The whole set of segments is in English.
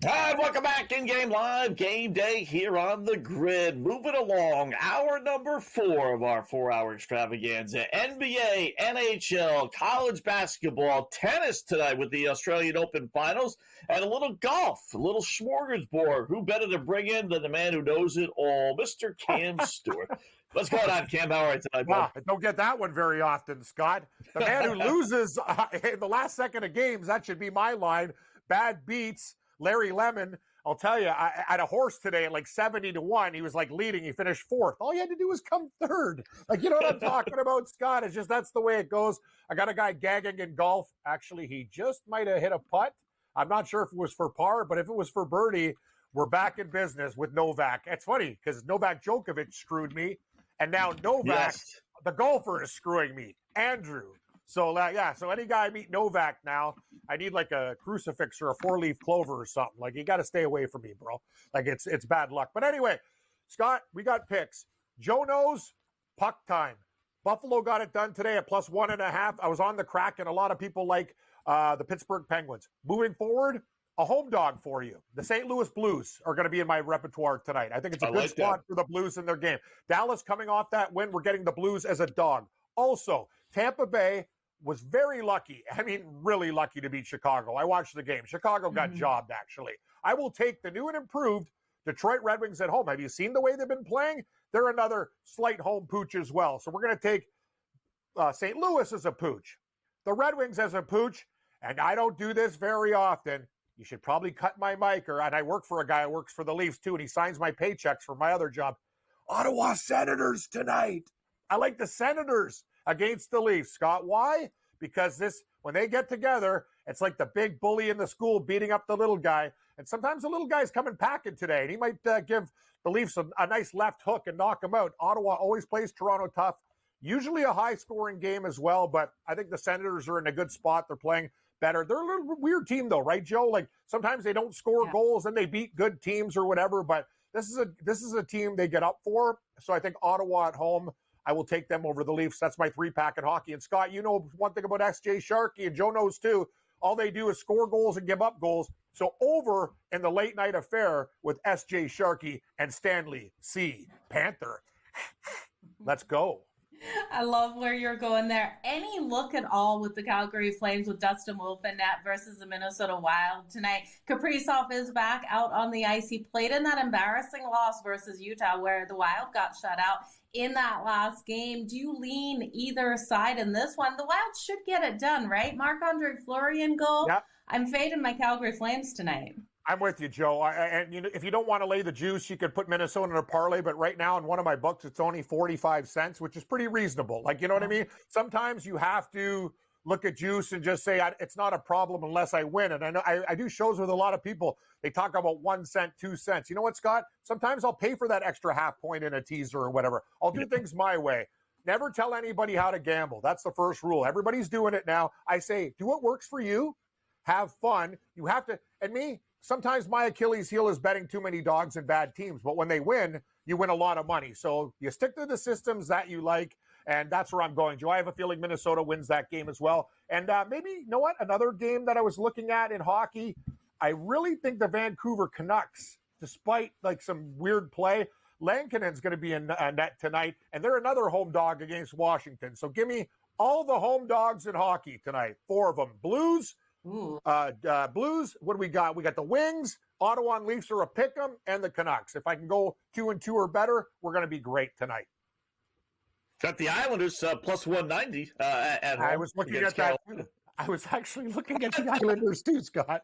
Hi, welcome back in-game live game day here on the grid. Moving along, hour number 4 of our 4-hour extravaganza. NBA, NHL, college basketball, tennis tonight with the Australian Open Finals, and a little golf, a little smorgasbord. Who better to bring in than the man who knows it all, Mr. Cam Stewart. What's going on, Cam? How are you tonight, bud? I don't get that one very often, Scott. The man who loses in the last second of games, that should be my line. Bad beats. Larry Lemon, I'll tell you, I had a horse today at like 70-1. He was like leading. He finished 4th. All he had to do was come 3rd. Like, you know what I'm talking about, Scott? It's just that's the way it goes. I got a guy gagging in golf. Actually, he just might have hit a putt. I'm not sure if it was for par, but if it was for birdie, we're back in business with Novak. It's funny because Novak Djokovic screwed me. And now Novak, the golfer, is screwing me. Andrew. So, so any guy I meet Novak now, I need like a crucifix or a 4-leaf clover or something. Like, you got to stay away from me, bro. Like, it's bad luck. But anyway, Scott, we got picks. Joe knows puck time. Buffalo got it done today at +1.5. I was on the crack, and a lot of people like the Pittsburgh Penguins. Moving forward, a home dog for you. The St. Louis Blues are going to be in my repertoire tonight. I think it's a good spot for the Blues in their game. Dallas coming off that win, we're getting the Blues as a dog. Also, Tampa Bay was very lucky. I mean, really lucky to beat Chicago. I watched the game. Chicago got jobbed, actually. I will take the new and improved Detroit Red Wings at home. Have you seen the way they've been playing? They're another slight home pooch as well. So we're going to take St. Louis as a pooch, the Red Wings as a pooch, and I don't do this very often. You should probably cut my mic, and I work for a guy who works for the Leafs too, and he signs my paychecks for my other job. Ottawa Senators tonight. I like the Senators against the Leafs, Scott. Why? Because when they get together, it's like the big bully in the school beating up the little guy. And sometimes the little guy's coming packing today, and he might give the Leafs a nice left hook and knock them out. Ottawa always plays Toronto tough. Usually a high-scoring game as well, but I think the Senators are in a good spot. They're playing better. They're a little weird team, though, right, Joe? Like, sometimes they don't score goals and they beat good teams or whatever, but this is a team they get up for. So I think Ottawa at home, I will take them over the Leafs. That's my 3-pack in hockey. And Scott, you know one thing about SJ Sharkey, and Joe knows too. All they do is score goals and give up goals. So over in the late night affair with SJ Sharkey and Stanley C. Panther. Let's go. I love where you're going there. Any look at all with the Calgary Flames with Dustin Wolf in net versus the Minnesota Wild tonight? Kaprizov is back out on the ice. He played in that embarrassing loss versus Utah where the Wild got shut out in that last game. Do you lean either side in this one? The Wild should get it done, right? Marc-Andre Fleury in goal. Yep. I'm fading my Calgary Flames tonight. I'm with you, Joe. And if you don't want to lay the juice, you could put Minnesota in a parlay. But right now, in one of my books, it's only 45 cents, which is pretty reasonable. Like, you know what I mean? Sometimes you have to look at juice and just say, it's not a problem unless I win. And I know I do shows with a lot of people. They talk about 1 cent, 2 cents. You know what, Scott? Sometimes I'll pay for that extra half point in a teaser or whatever. I'll do things my way. Never tell anybody how to gamble. That's the first rule. Everybody's doing it now. I say, do what works for you. Have fun. You have to, and me, sometimes my Achilles heel is betting too many dogs and bad teams, but when they win, you win a lot of money. So you stick to the systems that you like, and that's where I'm going, Joe. I have a feeling Minnesota wins that game as well. And maybe, you know what, another game that I was looking at in hockey, I really think the Vancouver Canucks, despite like some weird play, Lankinen's going to be in net tonight, and they're another home dog against Washington. So give me all the home dogs in hockey tonight, 4 of them. Blues, Blues, what do we got? We got the Wings, Ottawa and Leafs are a pick'em, and the Canucks. If I can go 2-2 or better, we're going to be great tonight. Got the Islanders +190 at home. I was looking at that too. I was actually looking at the Islanders too, Scott.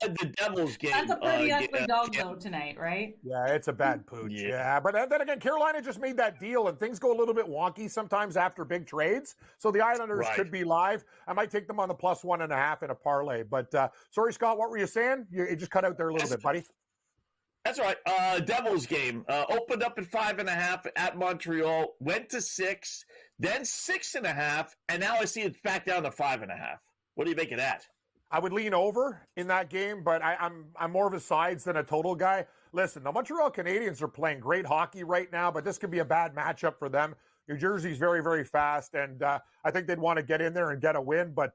The Devils game. That's a pretty ugly dog, though, tonight, right? Yeah, it's a bad pooch. Yeah, but then again, Carolina just made that deal, and things go a little bit wonky sometimes after big trades. So the Islanders could be live. I might take them on the +1.5 in a parlay. But sorry, Scott, what were you saying? You just cut out there a little bit, buddy. That's right. Devils game opened up at 5.5 at Montreal, went to 6, then 6.5, and now I see it's back down to 5.5. What do you make of that? I would lean over in that game, but I'm more of a sides than a total guy. Listen, the Montreal Canadiens are playing great hockey right now, but this could be a bad matchup for them. New Jersey's very, very fast, and I think they'd want to get in there and get a win. But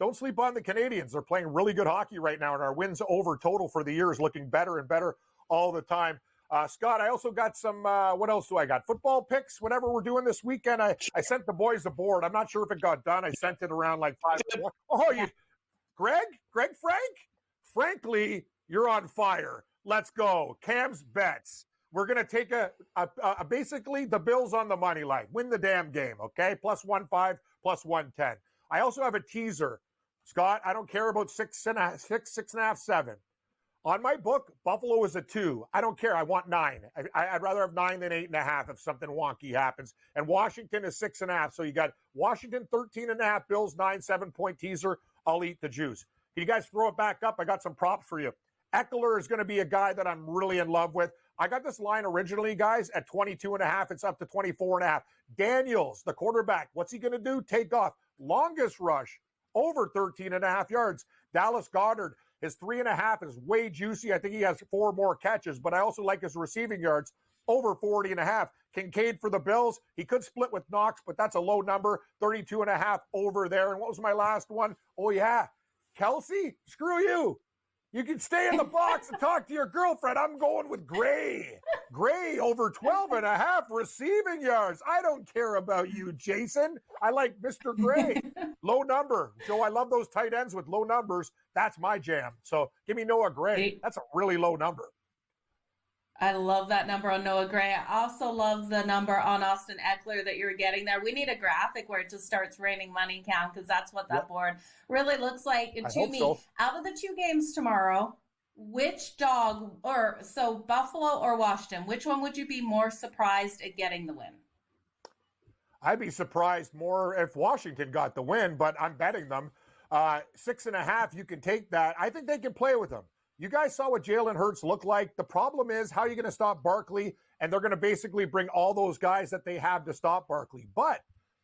don't sleep on the Canadians. They're playing really good hockey right now, and our wins over total for the year is looking better and better all the time. Scott, I also got some, what else do I got? Football picks, whatever we're doing this weekend. I sent the boys a board. I'm not sure if it got done. I sent it around like 5 o'clock. Oh, Greg Frank? Frankly, you're on fire. Let's go. Cam's bets. We're going to take basically the Bills on the money line. Win the damn game, okay? Plus 1.5, plus 110. I also have a teaser. Scott, I don't care about 6.5, 7. On my book, Buffalo is a 2. I don't care. I want 9. I'd rather have 9 than 8.5 if something wonky happens. And Washington is 6.5. So you got Washington 13.5, Bills 9, 7-point teaser. I'll eat the juice. Can you guys throw it back up? I got some props for you. Eckler is going to be a guy that I'm really in love with. I got this line originally, guys, at 22.5. It's up to 24.5. Daniels, the quarterback, what's he going to do? Take off. Longest rush, over 13.5 yards. Dallas Goedert, his 3.5 is way juicy. I think he has 4 more catches, but I also like his receiving yards, over 40.5. Kincaid for the Bills. He could split with Knox, but that's a low number. 32.5 over there. And what was my last one? Oh, yeah. Kelsey, screw you. You can stay in the box and talk to your girlfriend. I'm going with Gray. Gray over 12.5 receiving yards. I don't care about you, Jason. I like Mr. Gray. Low number. Joe, I love those tight ends with low numbers. That's my jam. So give me Noah Gray. That's a really low number. I love that number on Noah Gray. I also love the number on Austin Eckler that you're getting there. We need a graphic where it just starts raining money, Cam, because that's what that board really looks like. And to me, out of the 2 games tomorrow, which dog, or so Buffalo or Washington, which one would you be more surprised at getting the win? I'd be surprised more if Washington got the win, but I'm betting them. 6.5, you can take that. I think they can play with them. You guys saw what Jalen Hurts looked like. The problem is, how are you going to stop Barkley? And they're going to basically bring all those guys that they have to stop Barkley. But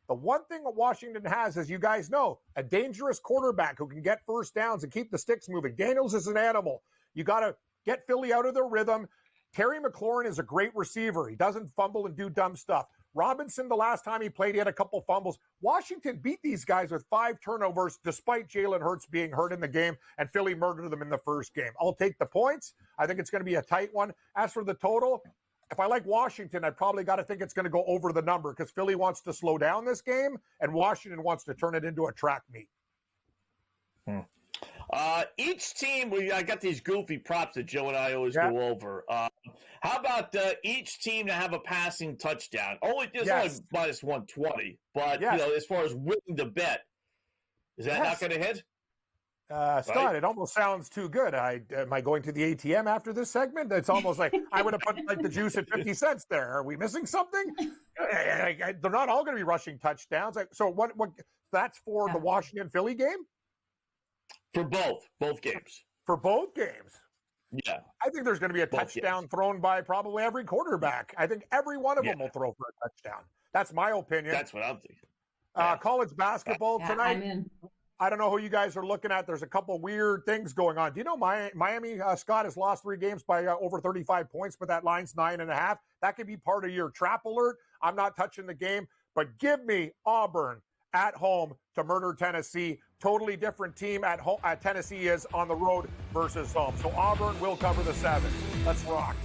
the one thing that Washington has, as you guys know, a dangerous quarterback who can get first downs and keep the sticks moving. Daniels is an animal. You got to get Philly out of their rhythm. Terry McLaurin is a great receiver. He doesn't fumble and do dumb stuff. Robinson, the last time he played, he had a couple fumbles. Washington beat these guys with 5 turnovers despite Jalen Hurts being hurt in the game, and Philly murdered them in the first game. I'll take the points. I think it's going to be a tight one. As for the total, if I like Washington, I probably got to think it's going to go over the number because Philly wants to slow down this game, and Washington wants to turn it into a track meet. Each team, I got these goofy props that Joe and I always go over. How about each team to have a passing touchdown? Only minus 120, but you know, as far as winning the bet, is that not going to hit? Scott, right? It almost sounds too good. Am I going to the ATM after this segment? It's almost like I would have put like the juice at 50 cents there. Are we missing something? They're not all going to be rushing touchdowns. So what? That's for the Washington-Philly game? For both games. For both games. Yeah. I think there's going to be a touchdown thrown by probably every quarterback. I think every one of them will throw for a touchdown. That's my opinion. That's what I'm thinking. College basketball tonight. I don't know who you guys are looking at. There's a couple weird things going on. Do you know Miami, Scott, has lost 3 games by over 35 points, but that line's 9.5. That could be part of your trap alert. I'm not touching the game, but give me Auburn at home to murder Tennessee. Totally different team at home. Tennessee is on the road versus home. So Auburn will cover the 7. Let's rock.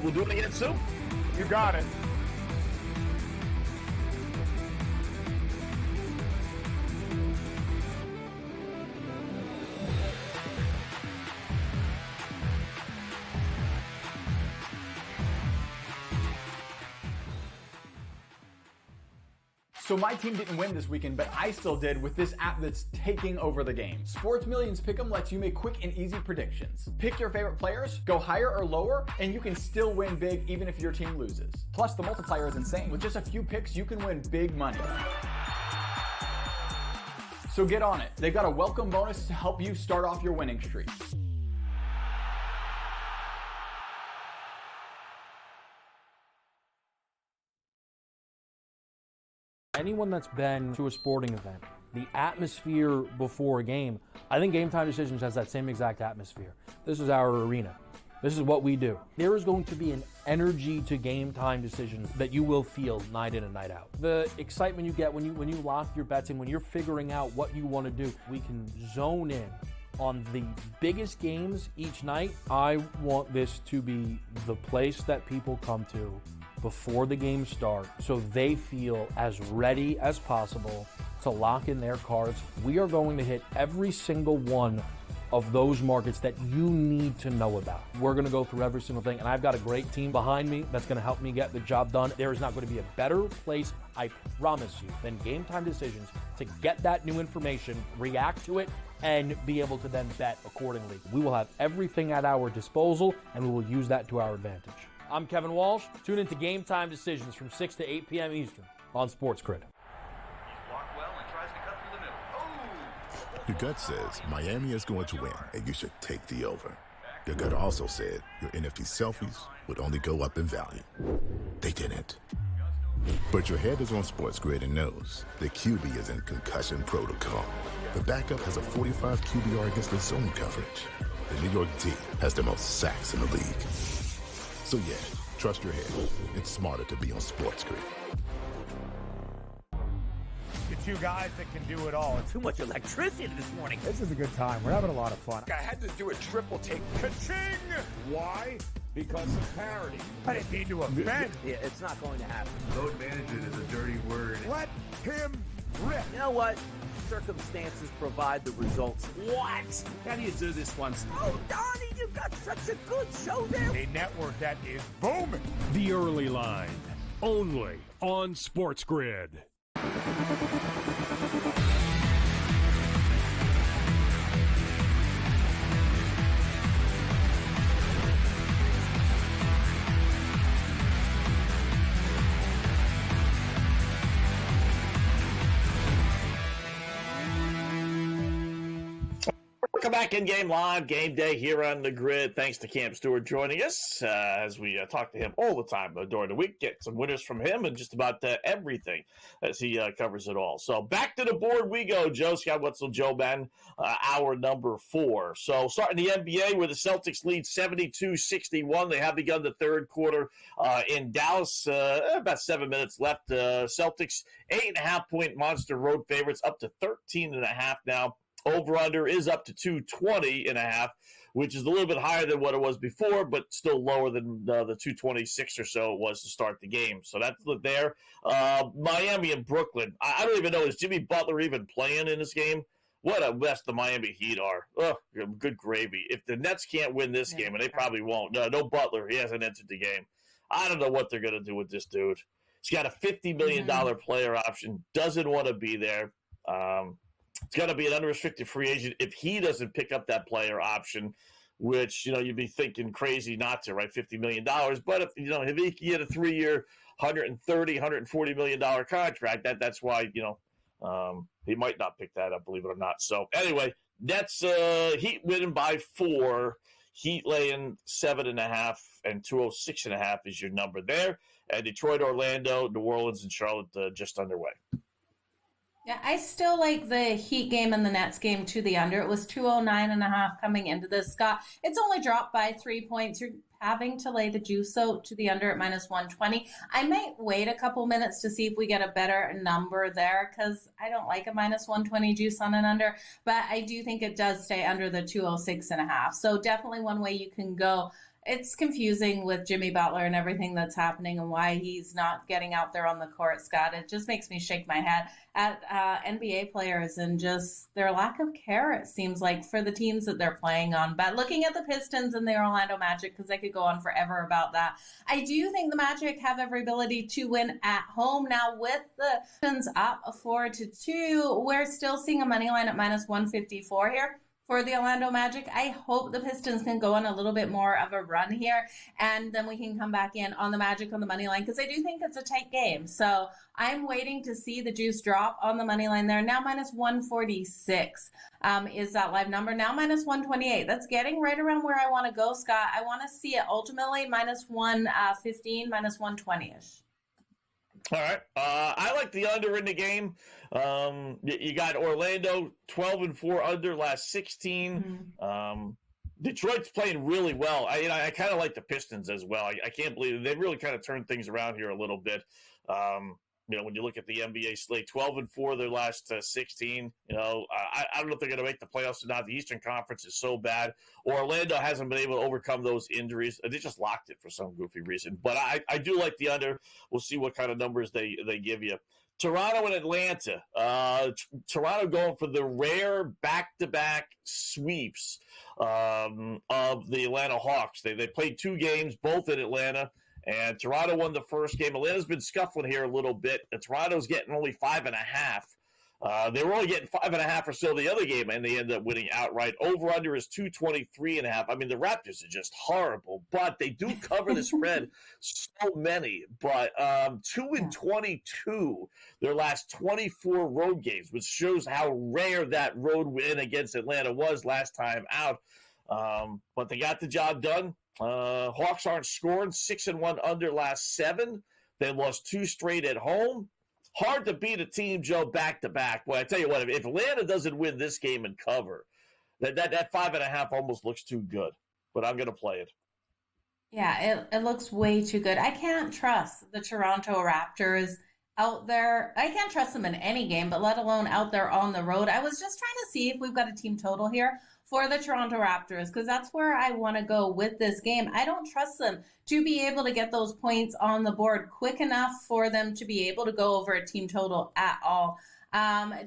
We'll do it again soon. You got it. So my team didn't win this weekend, but I still did with this app that's taking over the game. Sports Millions Pick'em lets you make quick and easy predictions. Pick your favorite players, go higher or lower, and you can still win big even if your team loses. Plus, the multiplier is insane. With just a few picks, you can win big money. So get on it. They've got a welcome bonus to help you start off your winning streak. Anyone that's been to a sporting event, the atmosphere before a game, I think Game Time Decisions has that same exact atmosphere. This is our arena. This is what we do. There is going to be an energy to game time decisions that you will feel night in and night out. The excitement you get when you lock your bets in, when you're figuring out what you want to do, we can zone in on the biggest games each night. I want this to be the place that people come to before the games start so they feel as ready as possible to lock in their cards. We are going to hit every single one of those markets that you need to know about. We're going to go through every single thing, and I've got a great team behind me that's going to help me get the job done. There is not going to be a better place, I promise you, than Game Time Decisions to get that new information, react to it, and be able to then bet accordingly. We will have everything at our disposal, and we will use that to our advantage. I'm Kevin Walsh. Tune into Game Time Decisions from 6 to 8 p.m. Eastern on SportsGrid. Your gut says Miami is going to win, and you should take the over. Your gut also said your NFT selfies would only go up in value. They didn't. But your head is on SportsGrid and knows the QB is in concussion protocol. The backup has a 45 QBR against the zone coverage. The New York D has the most sacks in the league. So yeah, trust your head. It's smarter to be on SportsGrid. The two guys that can do it all. Too much electricity this morning. This is a good time. We're having a lot of fun. I had to do a triple take. Ka-ching! Why? Because of parity. I didn't mean to offend. Yeah, it's not going to happen. Load management is a dirty word. Let him rip. You know what? Circumstances provide the results. What? How do you do this once? Oh, Donnie, you've got such a good show there. A network that is booming. The Early Line, only on SportsGrid. Welcome back in Game Live, Game Day here on the Grid. Thanks to Cam Stewart joining us as we talk to him all the time during the week. Get some winners from him and just about everything as he covers it all. So back to the board we go. Joe, Scott, Wetzel, Joe Ben, hour number 4. So starting the NBA where the Celtics lead 72-61. They have begun the third quarter in Dallas. About 7 minutes left. Celtics 8.5-point monster road favorites up to 13.5 now. Over-under is up to 220.5, which is a little bit higher than what it was before, but still lower than the 226 or so it was to start the game. So that's there. Miami and Brooklyn. I don't even know, is Jimmy Butler even playing in this game? What a mess the Miami Heat are. Ugh, good gravy. If the Nets can't win this game, and they probably won't. No Butler. He hasn't entered the game. I don't know what they're going to do with this dude. He's got a $50 million player option. Doesn't want to be there. It's got to be an unrestricted free agent if he doesn't pick up that player option, which, you'd be thinking crazy not to, right? $50 million. But if he can get a 3-year, $130, $140 million contract, that's why, he might not pick that up, believe it or not. So anyway, that's Heat winning by 4. Heat laying 7.5 and 206.5 is your number there. And Detroit, Orlando, New Orleans, and Charlotte just underway. Yeah, I still like the Heat game and the Nets game to the under. It was 209.5 coming into this, Scott. It's only dropped by 3 points. You're having to lay the juice out to the under at -120. I might wait a couple minutes to see if we get a better number there because I don't like a -120 juice on an under, but I do think it does stay under the 206.5. So definitely one way you can go. It's confusing with Jimmy Butler and everything that's happening and why he's not getting out there on the court, Scott. It just makes me shake my head at NBA players and just their lack of care, it seems like, for the teams that they're playing on. But looking at the Pistons and the Orlando Magic, because I could go on forever about that, I do think the Magic have every ability to win at home. Now, with the Pistons up 4-2, we're still seeing a money line at -154 here. For the Orlando Magic, I hope the Pistons can go on a little bit more of a run here, and then we can come back in on the Magic on the money line, because I do think it's a tight game. So I'm waiting to see the juice drop on the money line there. Now -146 is that live number. Now -128. That's getting right around where I want to go, Scott. I want to see it ultimately -115, -120-ish. All right. I like the under in the game. You got Orlando 12-4 under last 16. Detroit's playing really well. I kind of like the Pistons as well. I can't believe it. They've really kind of turned things around here a little bit. When you look at the NBA slate, 12-4 their last 16. I don't know if they're going to make the playoffs or not. The Eastern Conference is so bad. Orlando hasn't been able to overcome those injuries. They just locked it for some goofy reason. But I do like the under. We'll see what kind of numbers they give you. Toronto and Atlanta. Toronto going for the rare back-to-back sweeps of the Atlanta Hawks. They played 2 games, both in Atlanta. And Toronto won the first game. Atlanta's been scuffling here a little bit. Toronto's getting only 5.5. They were only getting 5.5 or so the other game, and they ended up winning outright. Over-under is 223.5. I mean, the Raptors are just horrible, but they do cover the spread so many. But 2-22 their last 24 road games, which shows how rare that road win against Atlanta was last time out. But they got the job done. Hawks aren't scoring. 6-1 under last 7. They lost 2 straight at home. Hard to beat a team, Joe, back-to-back. Well, I tell you what, if Atlanta doesn't win this game and cover, that 5.5 almost looks too good. But I'm going to play it. Yeah, it looks way too good. I can't trust the Toronto Raptors out there. I can't trust them in any game, but let alone out there on the road. I was just trying to see if we've got a team total here for the Toronto Raptors, because that's where I want to go with this game. I don't trust them to be able to get those points on the board quick enough for them to be able to go over a team total at all.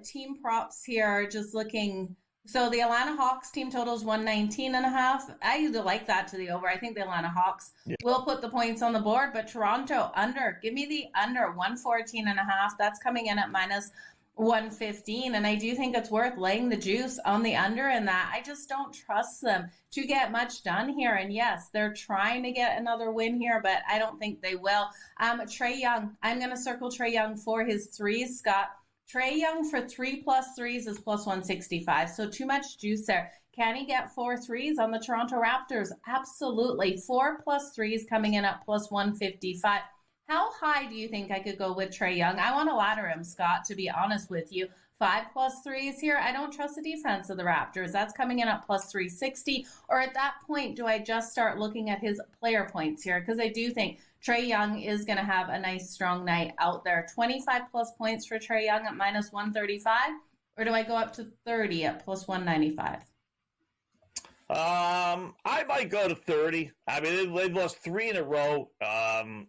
Team props here are just looking. So the Atlanta Hawks team total is 119.5. I either like that to the over. I think the Atlanta Hawks will put the points on the board, but Toronto under. Give me the under 114.5. That's coming in at minus 115, and I do think it's worth laying the juice on the under in that. I just don't trust them to get much done here. And yes, they're trying to get another win here, but I don't think they will. Trae Young, I'm going to circle Trae Young for his threes. Scott, Trae Young for 3+ threes is plus 165, so too much juice there. Can he get 4 threes on the Toronto Raptors? Absolutely. 4+ threes coming in at plus 155. How high do you think I could go with Trae Young? I want to ladder him, Scott, to be honest with you. 5+ threes here. I don't trust the defense of the Raptors. That's coming in at plus 360. Or at that point, do I just start looking at his player points here? Because I do think Trae Young is going to have a nice, strong night out there. 25+ points for Trae Young at minus 135? Or do I go up to 30 at plus 195? I might go to 30. I mean, they've lost 3 in a row.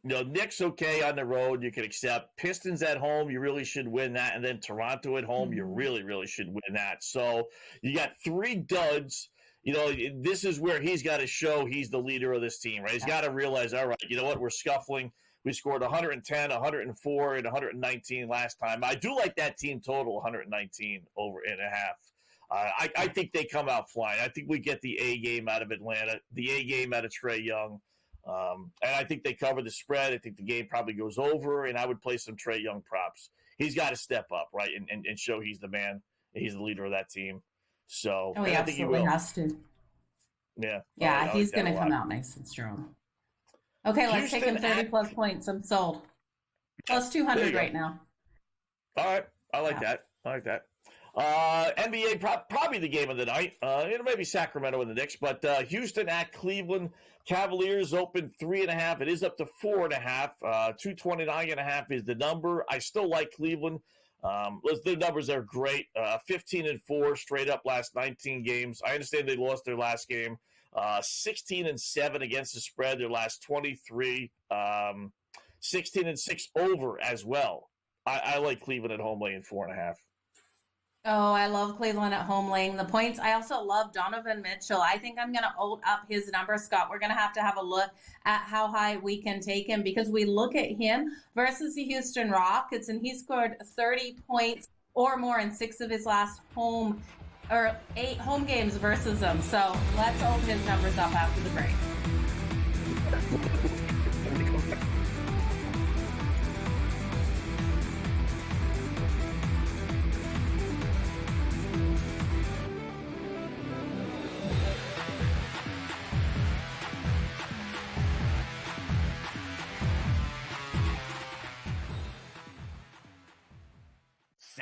Knicks okay on the road. You can accept. Pistons at home, you really should win that. And then Toronto at home, you really, really should win that. So you got 3 duds. This is where he's got to show he's the leader of this team, right? He's got to realize, all right, you know what? We're scuffling. We scored 110, 104, and 119 last time. I do like that team total, 119 over and a half. I think they come out flying. I think we get the A game out of Atlanta, the A game out of Trae Young. And I think they cover the spread. I think the game probably goes over, and I would play some Trae Young props. He's got to step up, right, and show he's the man. He's the leader of that team. So he absolutely has to. Yeah. Yeah, he's going to come out nice and strong. Okay, let's take him 30+ points. I'm sold. Plus 200 right now. All right. I like that. NBA, probably the game of the night. Maybe Sacramento and the Knicks, but Houston at Cleveland. Cavaliers open 3.5. It is up to 4.5. 229.5 is the number. I still like Cleveland. The numbers are great. 15-4 straight up last 19 games. I understand they lost their last game. 16-7 against the spread their last 23. 16-6 over as well. I like Cleveland at home laying 4.5. Oh, I love Cleveland at home laying the points. I also love Donovan Mitchell. I think I'm going to old up his number, Scott. We're going to have a look at how high we can take him, because we look at him versus the Houston Rockets, and he scored 30 points or more in 6 of his last 8 home games versus them. So let's open his numbers up after the break.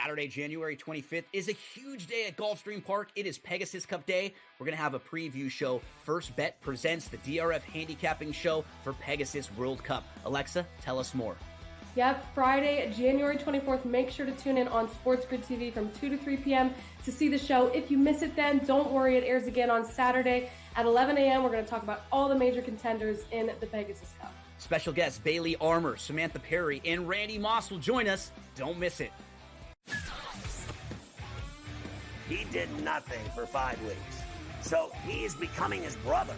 Saturday, January 25th is a huge day at Gulfstream Park. It is Pegasus Cup Day. We're going to have a preview show. First Bet presents the DRF handicapping show for Pegasus World Cup. Alexa, tell us more. Yep, Friday, January 24th. Make sure to tune in on SportsGrid TV from 2 to 3 p.m. to see the show. If you miss it then, don't worry. It airs again on Saturday at 11 a.m. We're going to talk about all the major contenders in the Pegasus Cup. Special guests Bailey Armour, Samantha Perry, and Randy Moss will join us. Don't miss it. He did nothing for 5 weeks. So he's becoming his brother.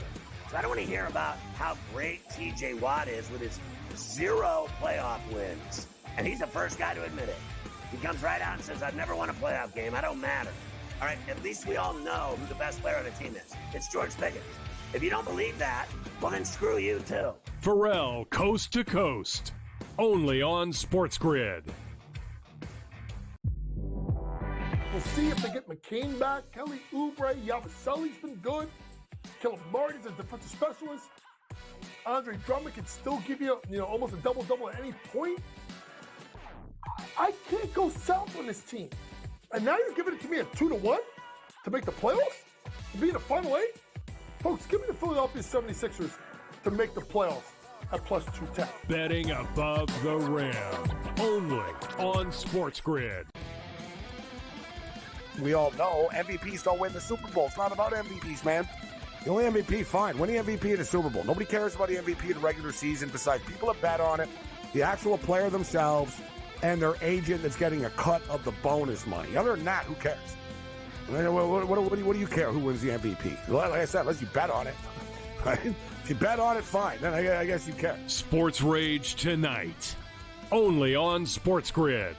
So I don't want to hear about how great TJ Watt is with his 0 playoff wins. And he's the first guy to admit it. He comes right out and says, I've never won a playoff game. I don't matter. All right, at least we all know who the best player on the team is. It's George Pickens. If you don't believe that, well, then screw you, too. Pharrell, Coast to Coast. Only on SportsGrid. We'll see if they get McCain back. Kelly Oubre, Yabusele's been good. Caleb Martin's a defensive specialist. Andre Drummond can still give you, almost a double-double at any point. I can't go south on this team. And now you're giving it to me at 2-1 to make the playoffs? To be in the Final 8? Folks, give me the Philadelphia 76ers to make the playoffs at plus 210. Betting above the rim. Only on SportsGrid. We all know MVPs don't win the Super Bowl. It's not about MVPs, man. The only MVP, fine. Win the MVP in the Super Bowl. Nobody cares about the MVP in the regular season besides people that bet on it, the actual player themselves, and their agent that's getting a cut of the bonus money. Other than that, who cares? What do you care who wins the MVP? Like I said, unless you bet on it. Right? If you bet on it, fine. Then I guess you care. Sports Rage tonight. Only on SportsGrid.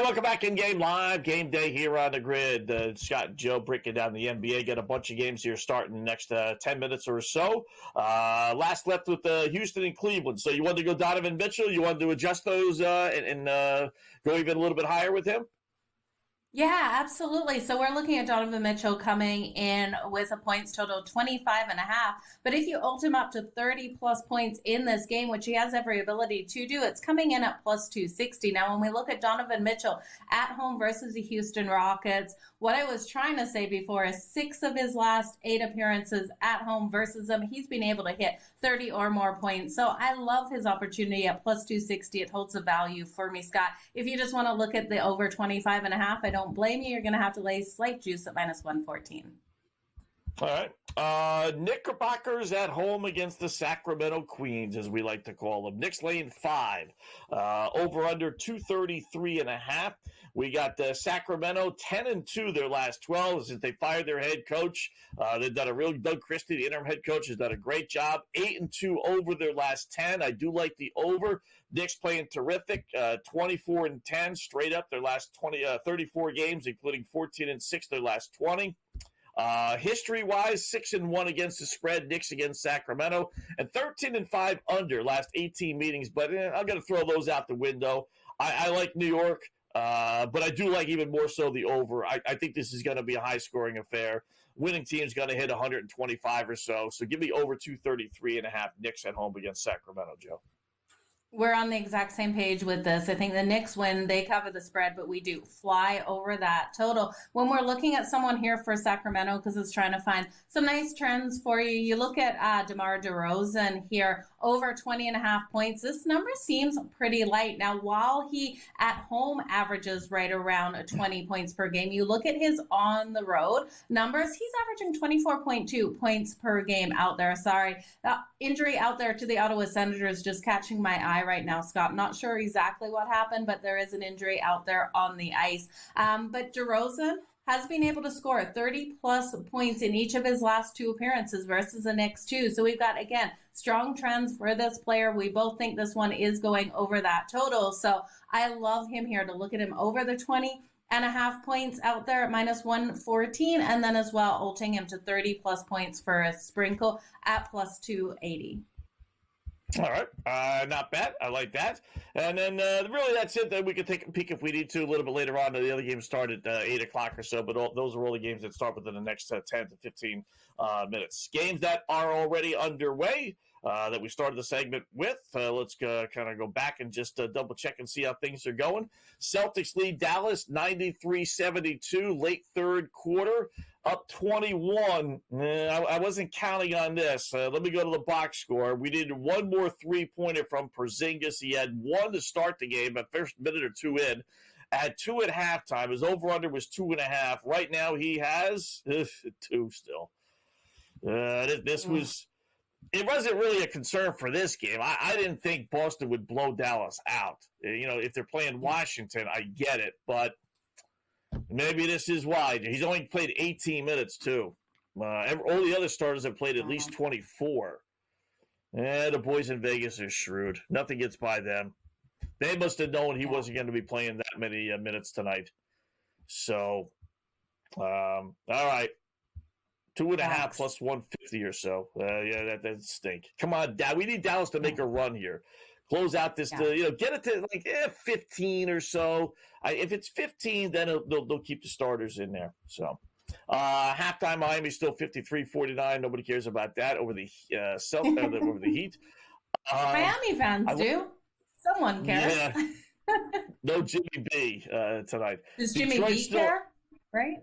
Welcome back in Game Live, Game Day here on the Grid. Scott and Joe breaking down the NBA. Got a bunch of games here starting in the next 10 minutes or so. Last left with Houston and Cleveland. So you wanted to go Donovan Mitchell? You wanted to adjust those and go even a little bit higher with him? Yeah, absolutely. So we're looking at Donovan Mitchell coming in with a points total 25.5. But if you ult him up to 30 plus points in this game, which he has every ability to do, it's coming in at plus 260. Now, when we look at Donovan Mitchell at home versus the Houston Rockets, what I was trying to say before is 6 of his last 8 appearances at home versus them, he's been able to hit 30 or more points. So I love his opportunity at plus 260. It holds a value for me, Scott. If you just want to look at the over 25.5, I don't blame you. You're going to have to lay slight juice at minus 114. All right. Knickerbockers at home against the Sacramento Queens, as we like to call them. Knicks laying 5. Over under 233.5. We got Sacramento 10-2 their last 12 since they fired their head coach. They've done a real Doug Christie, the interim head coach, has done a great job. 8-2 over their last 10. I do like the over. Knicks playing terrific. 24-10 straight up their last 34 games, including 14-6 their last 20. History-wise, 6-1 against the spread, Knicks against Sacramento, and 13-5 under last 18 meetings. But I'm going to throw those out the window. I like New York, but I do like even more so the over. I think this is going to be a high-scoring affair. Winning team's going to hit 125 or so. So give me over 233.5 Knicks at home against Sacramento, Joe. We're on the exact same page with this. I think the Knicks win, they cover the spread, but we do fly over that total. When we're looking at someone here for Sacramento, because it's trying to find some nice trends for you, you look at DeMar DeRozan here, over 20.5 points. This number seems pretty light. Now, while he at home averages right around 20 points per game, you look at his on the road numbers, he's averaging 24.2 points per game out there. Sorry. Injury out there to the Ottawa Senators just catching my eye right now, Scott. Not sure exactly what happened, but there is an injury out there on the ice. But DeRozan has been able to score 30-plus points in each of his last 2 appearances versus the Knicks, too. So we've got, again, strong trends for this player. We both think this one is going over that total. So I love him here to look at him over the 20.5 points out there at minus 114, and then as well ulting him to 30-plus points for a sprinkle at plus 280. All right. Not bad. I like that. And then really that's it. Then we can take a peek if we need to a little bit later on. The other games start at 8 o'clock or so, but those are all the games that start within the next 10 to 15 minutes. Games that are already underway that we started the segment with. Let's kind of go back and just double check and see how things are going. Celtics lead Dallas 93-72, late third quarter. Up 21. I wasn't counting on this. Let me go to the box score. We needed one more three-pointer from Porzingis. He had one to start the game, but first minute or two in. At 2 at halftime. His over-under was 2.5. Right now he has 2 still. This was... It wasn't really a concern for this game. I didn't think Boston would blow Dallas out. If they're playing Washington, I get it, but maybe this is why. He's only played 18 minutes, too. All the other starters have played at least 24. The boys in Vegas are shrewd. Nothing gets by them. They must have known he wasn't going to be playing that many minutes tonight. So, all right. 2.5 plus 150 or so. That stink. Come on, we need Dallas to make a run here. Close out this, get it to like 15 or so. If it's 15, then they'll keep the starters in there. So, halftime Miami still 53-49. Nobody cares about that over the over the Heat. Miami fans do. Someone cares. Yeah. No Jimmy B tonight. Does Jimmy B care? Right?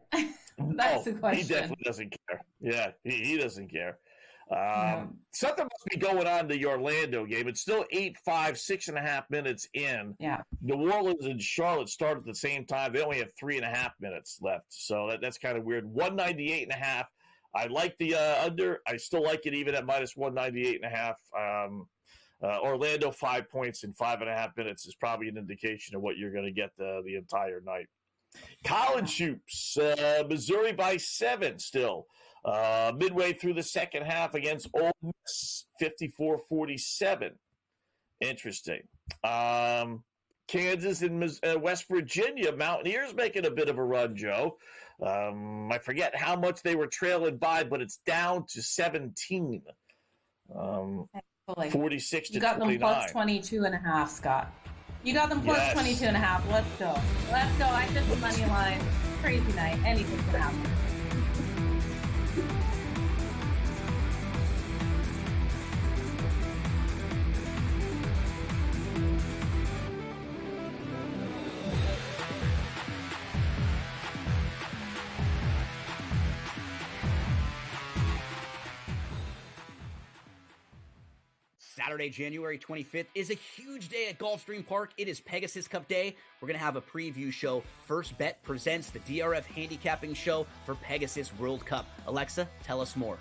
That's the question. He definitely doesn't care. Yeah, he doesn't care. Something must be going on in the Orlando game. It's still 8-5, 6.5 minutes in. Yeah. New Orleans and Charlotte start at the same time. They only have 3.5 minutes left. So that's kind of weird. 198.5. I like the under. I still like it even at minus 198.5. Orlando 5 points in 5.5 minutes is probably an indication of what you're going to get the entire night. College hoops, Missouri by 7 still. Midway through the second half against Ole Miss, 54-47. Interesting. Kansas and West Virginia, Mountaineers making a bit of a run, Joe. I forget how much they were trailing by, but it's down to 17. 46 to 29. You got them plus 22.5, Scott. You got them plus 22.5. Let's go. I did the money line. Crazy night. Anything can happen. Saturday, January 25th is a huge day at Gulfstream Park. It is Pegasus Cup Day. We're going to have a preview show. First Bet presents the DRF handicapping show for Pegasus World Cup. Alexa, tell us more.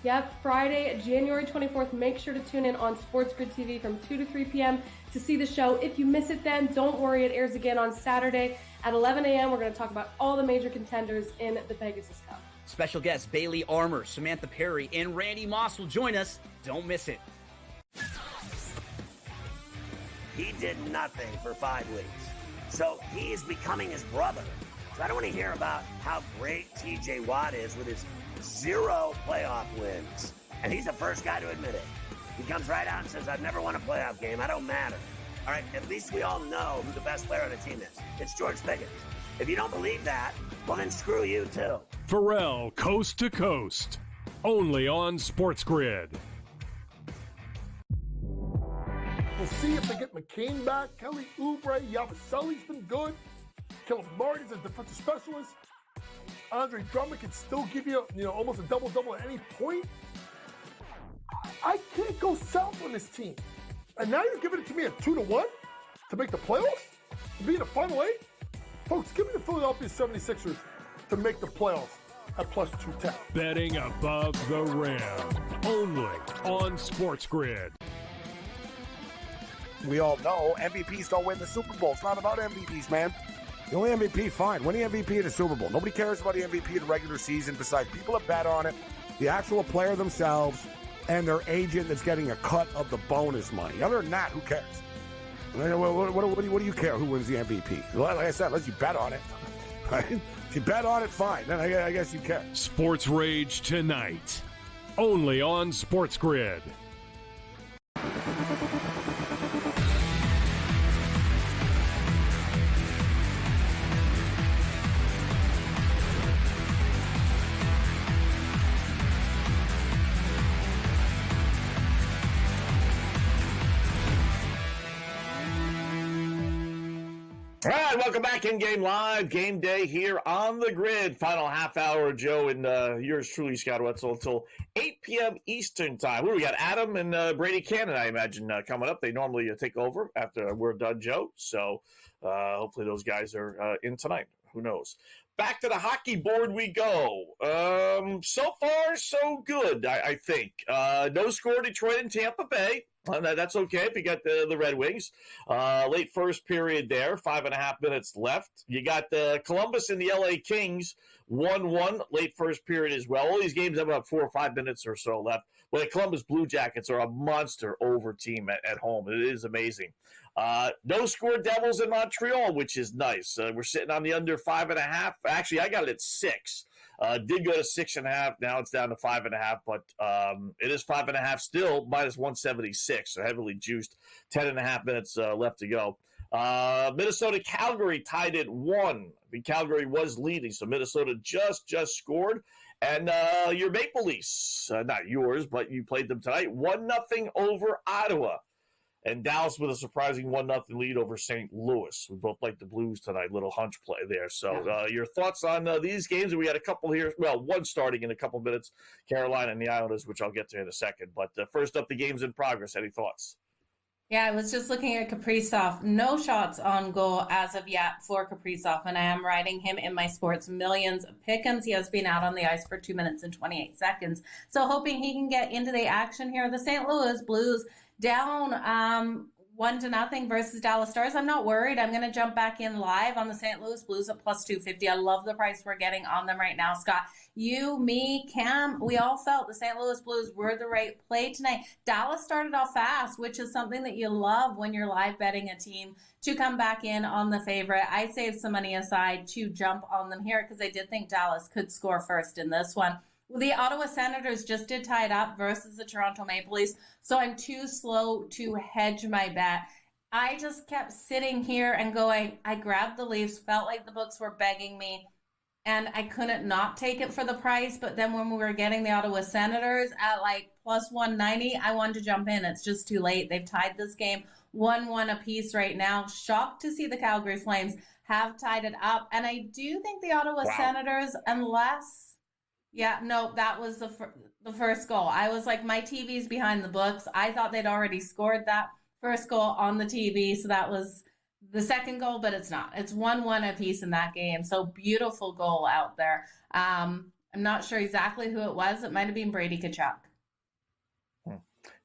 Yep, Friday, January 24th. Make sure to tune in on SportsGrid TV from 2 to 3 p.m. to see the show. If you miss it then, don't worry. It airs again on Saturday at 11 a.m. We're going to talk about all the major contenders in the Pegasus Cup. Special guests Bailey Armour, Samantha Perry, and Randy Moss will join us. Don't miss it. He did nothing for 5 weeks. So he is becoming his brother. So I don't want to hear about how great TJ Watt is with his 0 playoff wins. And he's the first guy to admit it. He comes right out and says, I've never won a playoff game. I don't matter. All right, at least we all know who the best player on the team is. It's George Pickens. If you don't believe that, well, then screw you too. Pharrell, Coast to Coast. Only on SportsGrid. We'll see if they get McCain back. Kelly Oubre, Yabusele's been good. Caleb Martin's a defensive specialist. Andre Drummond can still give you, almost a double-double at any point. I can't go south on this team. And now you're giving it to me at 2-1 to make the playoffs? To be in the Final 8? Folks, give me the Philadelphia 76ers to make the playoffs at plus 210. Betting above the rim. Only on SportsGrid. We all know MVPs don't win the Super Bowl. It's not about MVPs, man. The only MVP, fine. Win the MVP of the Super Bowl. Nobody cares about the MVP of the regular season besides people that bet on it, the actual player themselves, and their agent that's getting a cut of the bonus money. Other than that, who cares? What do you care who wins the MVP? Like I said, unless you bet on it. Right? If you bet on it, fine. Then I guess you care. Sports Rage tonight. Only on SportsGrid. All right, welcome back in Game Live, Game Day here on the Grid. Final half hour, Joe, and yours truly, Scott Wetzel, until 8 p.m. Eastern time. We got Adam and Brady Cannon, I imagine, coming up. They normally take over after we're done, Joe. So hopefully those guys are in tonight. Who knows? Back to the hockey board we go. So far, so good, I think. No score, Detroit and Tampa Bay. That's okay if you got the Red Wings. Late first period there, 5.5 minutes left. You got the Columbus and the LA Kings, 1-1, late first period as well. All these games have about 4 or 5 minutes or so left. Well, the Columbus Blue Jackets are a monster over team at home. It is amazing. No score Devils in Montreal, which is nice. We're sitting on the under 5.5. Actually, I got it at 6. Did go to 6.5. Now it's down to 5.5, but it is 5.5 still, minus 176. So heavily juiced. 10.5 minutes left to go. Minnesota Calgary tied at 1. I mean, Calgary was leading, so Minnesota just scored. And your Maple Leafs, not yours, but you played them tonight, 1-0 over Ottawa. And Dallas with a surprising 1-0 lead over St. Louis. We both like the Blues tonight. Little hunch play there. So your thoughts on these games? We got a couple here. Well, one starting in a couple minutes. Carolina and the Islanders, which I'll get to in a second. But first up, the games in progress. Any thoughts? Yeah, I was just looking at Kaprizov. No shots on goal as of yet for Kaprizov, and I am riding him in my Sports Millions pick'ems. He has been out on the ice for 2 minutes and 28 seconds. So hoping he can get into the action here. The St. Louis Blues down 1-0 versus Dallas Stars. I'm not worried. I'm going to jump back in live on the St. Louis Blues at plus 250. I love the price we're getting on them right now, Scott. You, me, Cam, we all felt the St. Louis Blues were the right play tonight. Dallas started off fast, which is something that you love when you're live betting a team to come back in on the favorite. I saved some money aside to jump on them here because I did think Dallas could score first in this one. The Ottawa Senators just did tie it up versus the Toronto Maple Leafs, so I'm too slow to hedge my bet. I just kept sitting here and going, I grabbed the Leafs, felt like the books were begging me, and I couldn't not take it for the price. But then when we were getting the Ottawa Senators at like plus 190, I wanted to jump in. It's just too late. They've tied this game 1-1 apiece right now. Shocked to see the Calgary Flames have tied it up. And I do think the Ottawa Senators, unless... Yeah, no, that was the first goal. I was like, my TV's behind the books. I thought they'd already scored that first goal on the TV, so that was the second goal, but it's not. It's 1-1 apiece in that game, so beautiful goal out there. I'm not sure exactly who it was. It might have been Brady Tkachuk.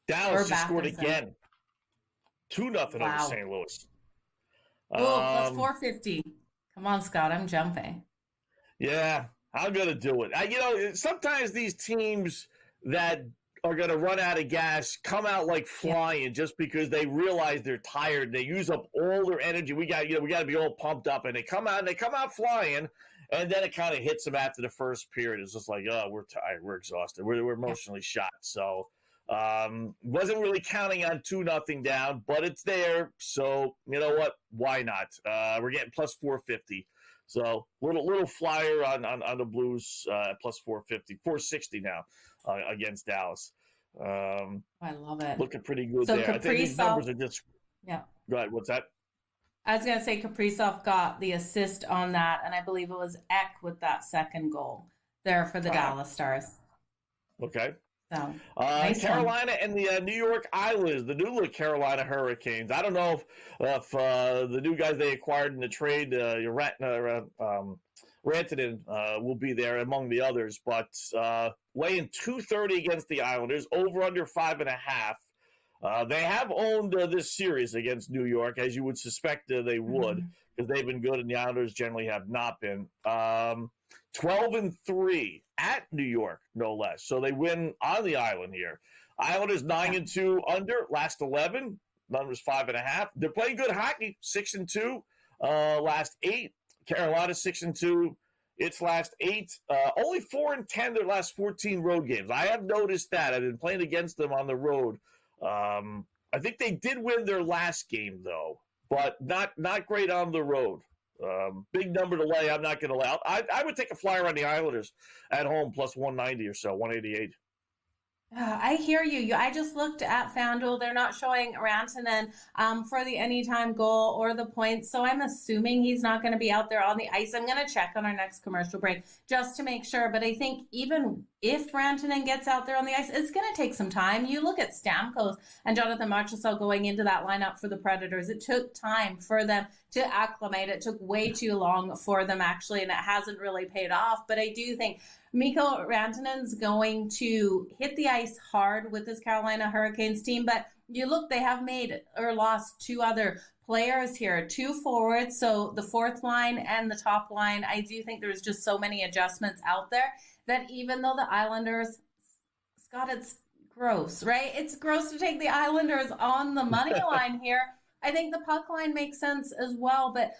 Dallas just scored again. 2-0 over St. Louis. Plus 450. Come on, Scott, I'm jumping. Yeah. I'm going to do it. Sometimes these teams that are going to run out of gas come out like flying just because they realize they're tired. They use up all their energy. We got to be all pumped up, and they come out flying, and then it kind of hits them after the first period. It's just like, oh, we're tired, we're exhausted, we're emotionally shot. So wasn't really counting on 2-0 down, but it's there. So you know what? Why not? We're getting plus 450. So little flyer on the Blues plus 450, 460 now against Dallas. I love it. Looking pretty good so there. I think these numbers are just Go ahead. What's that? I was going to say Kaprizov got the assist on that, and I believe it was Eck with that second goal there for the Dallas Stars. Okay. So, nice Carolina and the New York Islanders, the new Carolina Hurricanes. I don't know if the new guys they acquired in the trade, Rantanen, will be there among the others, but laying 230 against the Islanders, over under 5.5. They have owned this series against New York, as you would suspect they would, because they've been good, and the Islanders generally have not been. 12-3 at New York, no less. So they win on the island here. Islanders 9-2 under last 11. Numbers 5.5. They're playing good hockey. 6-2 last 8. Carolina 6-2 its last 8. Only 4-10 their last 14 road games. I have noticed that. I've been playing against them on the road. I think they did win their last game though, but not great on the road. Big number to lay. I'm not going to allow. I would take a flyer on the Islanders at home plus 190 or so, 188. I hear you. I just looked at FanDuel. They're not showing Rantanen for the anytime goal or the points, so I'm assuming he's not going to be out there on the ice. I'm going to check on our next commercial break just to make sure, but I think even if Rantanen gets out there on the ice, it's going to take some time. You look at Stamkos and Jonathan Marchessault going into that lineup for the Predators. It took time for them to acclimate. It took way too long for them, actually, and it hasn't really paid off, but I do think Mikko Rantanen's going to hit the ice hard with this Carolina Hurricanes team, but you look, they have made or lost 2 other players here, 2 forwards, so the fourth line and the top line. I do think there's just so many adjustments out there that even though the Islanders, Scott, it's gross, right? It's gross to take the Islanders on the money line here. I think the puck line makes sense as well, but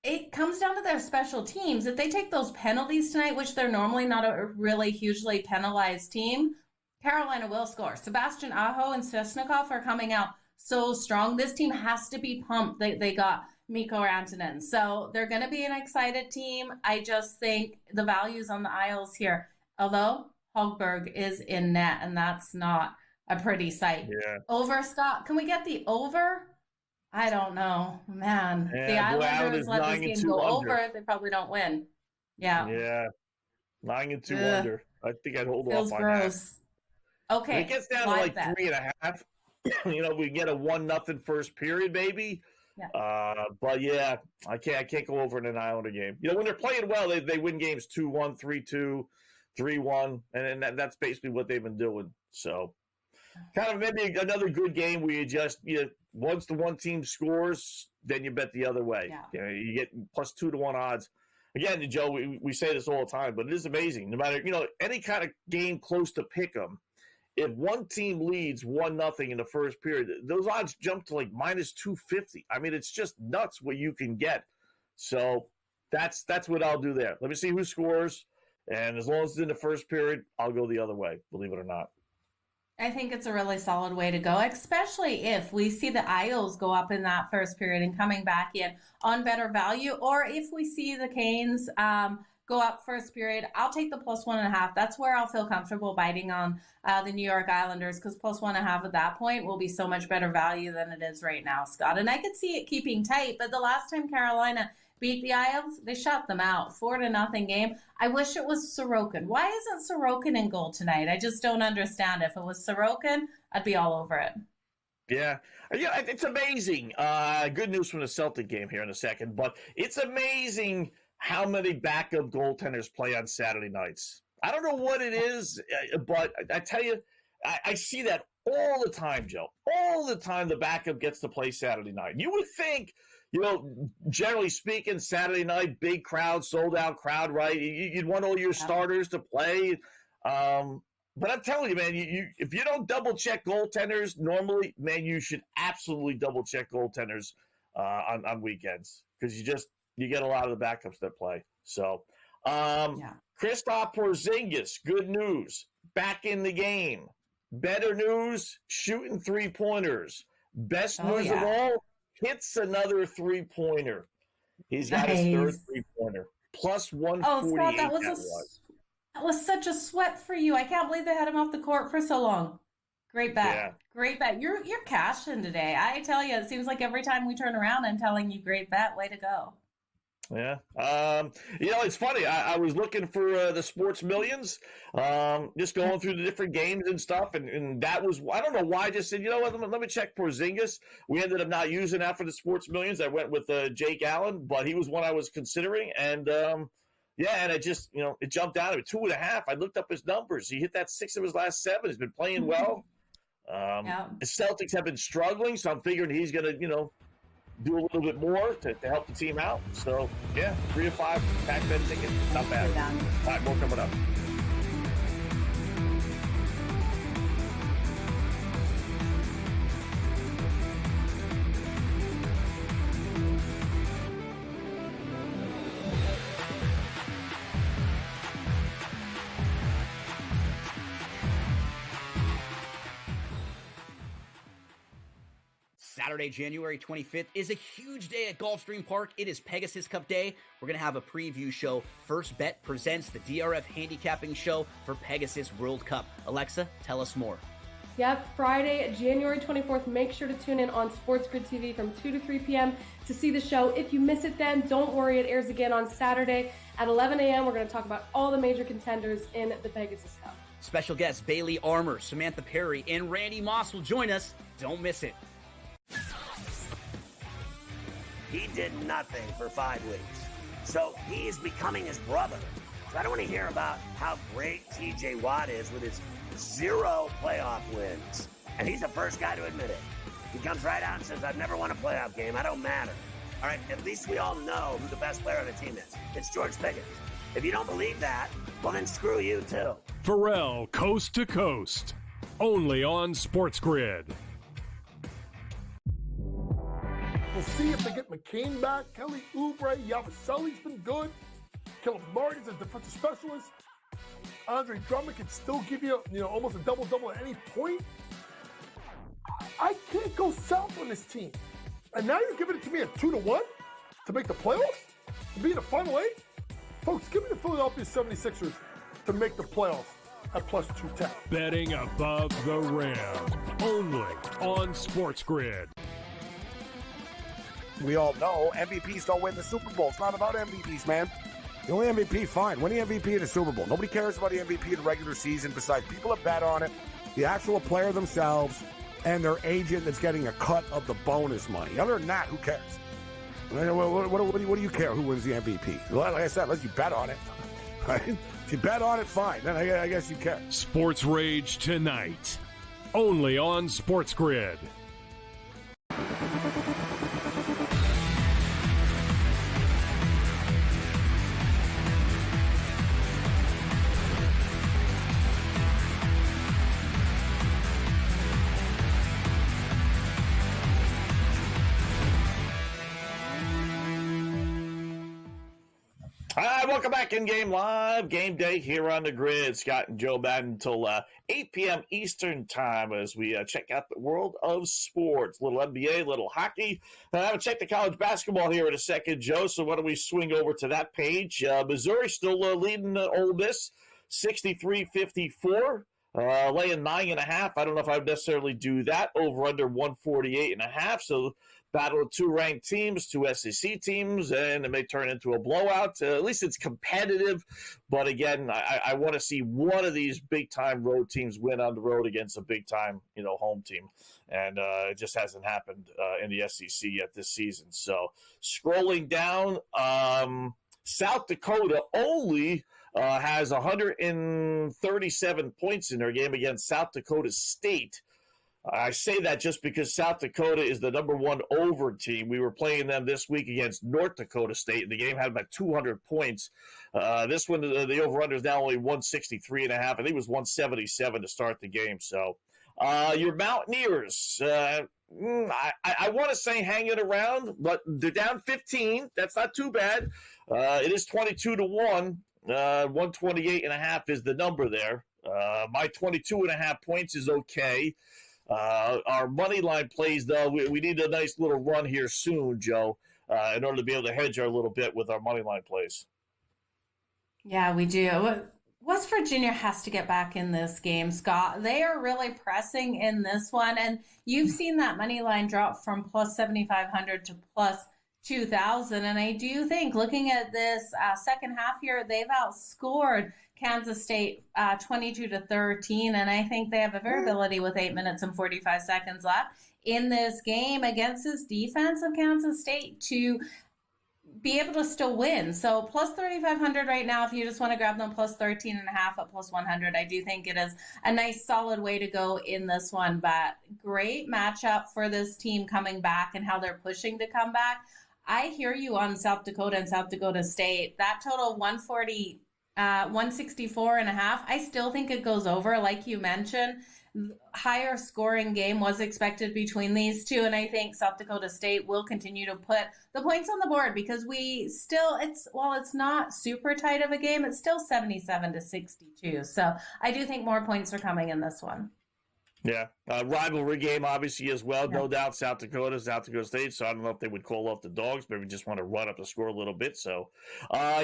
it comes down to their special teams. If they take those penalties tonight, which they're normally not a really hugely penalized team, Carolina will score. Sebastian Aho and Svechnikov are coming out so strong. This team has to be pumped. They got Mikko Rantanen. So they're going to be an excited team. I just think the values on the Isles here, although Hogberg is in net, and that's not a pretty sight. Yeah. Over, Scott. Can we get the over? I don't know, man. Yeah, the Islanders let this game go under. over. They probably don't win. Yeah. Yeah. 9-2 under. I think I'd hold Feels off on gross. that. Okay. When it gets down to like 3.5. We get a 1-0 first period, maybe. Yeah. But yeah, I can't go over in an Islander game. When they're playing well, they win games 2-1, 3-2, 3-1, and that's basically what they've been doing. So, kind of maybe another good game where you just once the one team scores, then you bet the other way. Yeah. You get plus 2-1 odds. Again, Joe, we say this all the time, but it is amazing. No matter any kind of game close to pick 'em, if one team leads 1-0 in the first period, those odds jump to like minus 250. I mean, it's just nuts what you can get. So that's what I'll do there. Let me see who scores, and as long as it's in the first period, I'll go the other way. Believe it or not. I think it's a really solid way to go, especially if we see the Isles go up in that first period and coming back in on better value, or if we see the Canes go up first period. I'll take the plus 1.5. That's where I'll feel comfortable biting on the New York Islanders, because plus 1.5 at that point will be so much better value than it is right now, Scott. And I could see it keeping tight, but the last time Carolina beat the Isles, they shut them out. 4-0 game. I wish it was Sorokin. Why isn't Sorokin in goal tonight? I just don't understand. If it was Sorokin, I'd be all over it. Yeah, it's amazing. Good news from the Celtic game here in a second, but it's amazing how many backup goaltenders play on Saturday nights. I don't know what it is, but I tell you, I see that all the time, Joe. All the time the backup gets to play Saturday night. You would think, generally speaking, Saturday night, big crowd, sold-out crowd, right? You'd want all your starters to play. But I'm telling you, man, if you don't double-check goaltenders normally, man, you should absolutely double-check goaltenders on weekends, because you get a lot of the backups that play. So, Kristaps Porzingis, good news, back in the game. Better news, shooting three-pointers. Best news of all, hits another three-pointer. He's got his third three-pointer. Plus 148. Scott, that was such a sweat for you. I can't believe they had him off the court for so long. Great bet. Yeah. Great bet. You're cashing today. I tell you, it seems like every time we turn around, I'm telling you, great bet. Way to go. Yeah. It's funny. I was looking for the Sports Millions, just going through the different games and stuff. And that was, I don't know why, I just said, let me check Porzingis. We ended up not using that for the Sports Millions. I went with Jake Allen, but he was one I was considering. And, and it just, it jumped out at me. 2.5. I looked up his numbers. He hit that 6 of his last 7. He's been playing well. The Celtics have been struggling, so I'm figuring he's going to, do a little bit more to help the team out. So, 3 to 5 pack bet ticket. Not bad. All right, more coming up. Saturday, January 25th is a huge day at Gulfstream Park. It is Pegasus Cup Day. We're going to have a preview show. First Bet presents the DRF handicapping show for Pegasus World Cup. Alexa, tell us more. Yep, Friday, January 24th. Make sure to tune in on SportsGrid TV from 2 to 3 p.m. to see the show. If you miss it then, don't worry. It airs again on Saturday at 11 a.m. We're going to talk about all the major contenders in the Pegasus Cup. Special guests Bailey Armour, Samantha Perry, and Randy Moss will join us. Don't miss it. He did nothing for 5 weeks. So he's becoming his brother. So I don't want to hear about how great TJ Watt is with his 0 playoff wins. And he's the first guy to admit it. He comes right out and says, I've never won a playoff game. I don't matter. All right, at least we all know who the best player on the team is. It's George Pickens. If you don't believe that, well, then screw you, too. Pharrell, Coast to Coast, only on SportsGrid. We'll see if they get McCain back. Kelly Oubre, Yabusele's been good. Caleb Martin's a defensive specialist. Andre Drummond can still give you, almost a double-double at any point. I can't go south on this team. And now you're giving it to me at 2-1 to make the playoffs? To be in the Final 8? Folks, give me the Philadelphia 76ers to make the playoffs at plus 210. Betting above the rim, only on SportsGrid. We all know MVPs don't win the Super Bowl. It's not about MVPs, man. The only MVP, fine. Win the MVP in the Super Bowl. Nobody cares about the MVP in the regular season besides people that bet on it, the actual player themselves, and their agent that's getting a cut of the bonus money. Other than that, who cares? What do you care who wins the MVP? Like I said, unless you bet on it. Right? If you bet on it, fine. Then I guess you care. Sports Rage tonight, only on SportsGrid. Welcome back in Game Live, Game Day here on the Grid. Scott and Joe Madden until 8 p.m. Eastern time as we check out the world of sports. Little NBA, little hockey. I haven't checked the college basketball here in a second, Joe, so why don't we swing over to that page. Missouri still leading Ole Miss 63-54. Laying 9.5. I don't know if I would necessarily do that. Over under 148.5. So battle of 2 ranked teams, 2 SEC teams, and it may turn into a blowout. At least it's competitive. But again, I want to see one of these big-time road teams win on the road against a big-time, home team. And it just hasn't happened in the SEC yet this season. So scrolling down, South Dakota only has 137 points in their game against South Dakota State. I say that just because South Dakota is the number 1 over team. We were playing them this week against North Dakota State, and the game had about 200 points. This one, the over-under is now only 163.5. I think it was 177 to start the game. So your Mountaineers, I want to say hang it around, but they're down 15. That's not too bad. It is 22-1. 128.5 is the number there. My 22.5 points is okay. Our money line plays, though, we need a nice little run here soon, Joe, in order to be able to hedge our little bit with our money line plays. Yeah, we do. West Virginia has to get back in this game, Scott. They are really pressing in this one, and you've seen that money line drop from plus 7,500 to plus 2,000. And I do think, looking at this second half here, they've outscored Kansas State 22-13, and I think they have a variability with 8 minutes and 45 seconds left in this game against this defense of Kansas State to be able to still win. So plus 3,500 right now, if you just want to grab them, plus 13.5 at plus 100. I do think it is a nice solid way to go in this one, but great matchup for this team coming back and how they're pushing to come back. I hear you on South Dakota and South Dakota State. That total 164.5. I still think it goes over, like you mentioned. Higher scoring game was expected between these two, and I think South Dakota State will continue to put the points on the board because it's not super tight of a game, it's still 77-62. So I do think more points are coming in this one. Yeah, rivalry game obviously as well, no doubt. South Dakota State. So I don't know if they would call off the Dogs. Maybe just want to run up the score a little bit. So,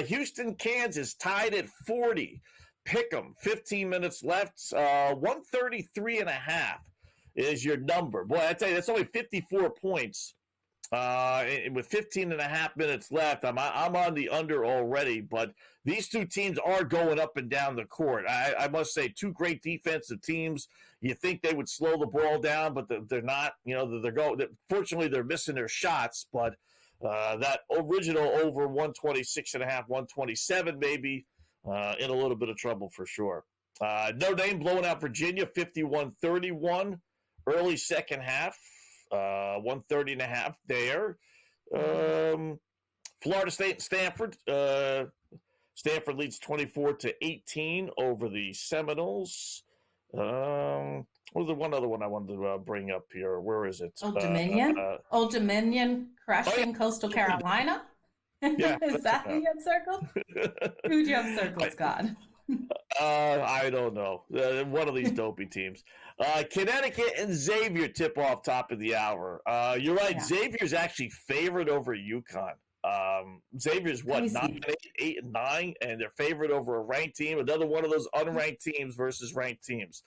Houston, Kansas tied at 40. Pick'em, 15 minutes left. 133.5 is your number. Boy, I tell you, that's only 54 points. With 15 and a half minutes left, I'm on the under already, but these two teams are going up and down the court. I must say, two great defensive teams. You think they would slow the ball down, but they're not. You know, fortunately, they're missing their shots, but that original over 126.5, 127 maybe, in a little bit of trouble for sure. Notre Dame blowing out Virginia 51-31, early second half. 130.5 there. Florida State and Stanford. Stanford leads 24-18 over the Seminoles. What was the one other one I wanted to bring up here? Where is it? Old Dominion. Old Dominion crushing Coastal Carolina. Yeah, is that who you have circled? Who do you have circled, Scott? I don't know. One of these dopey teams. Connecticut and Xavier tip off top of the hour. You're right. Yeah. Xavier's actually favored over UConn. Xavier's what, 8-9, and they're favored over a ranked team. Another one of those unranked teams versus ranked teams.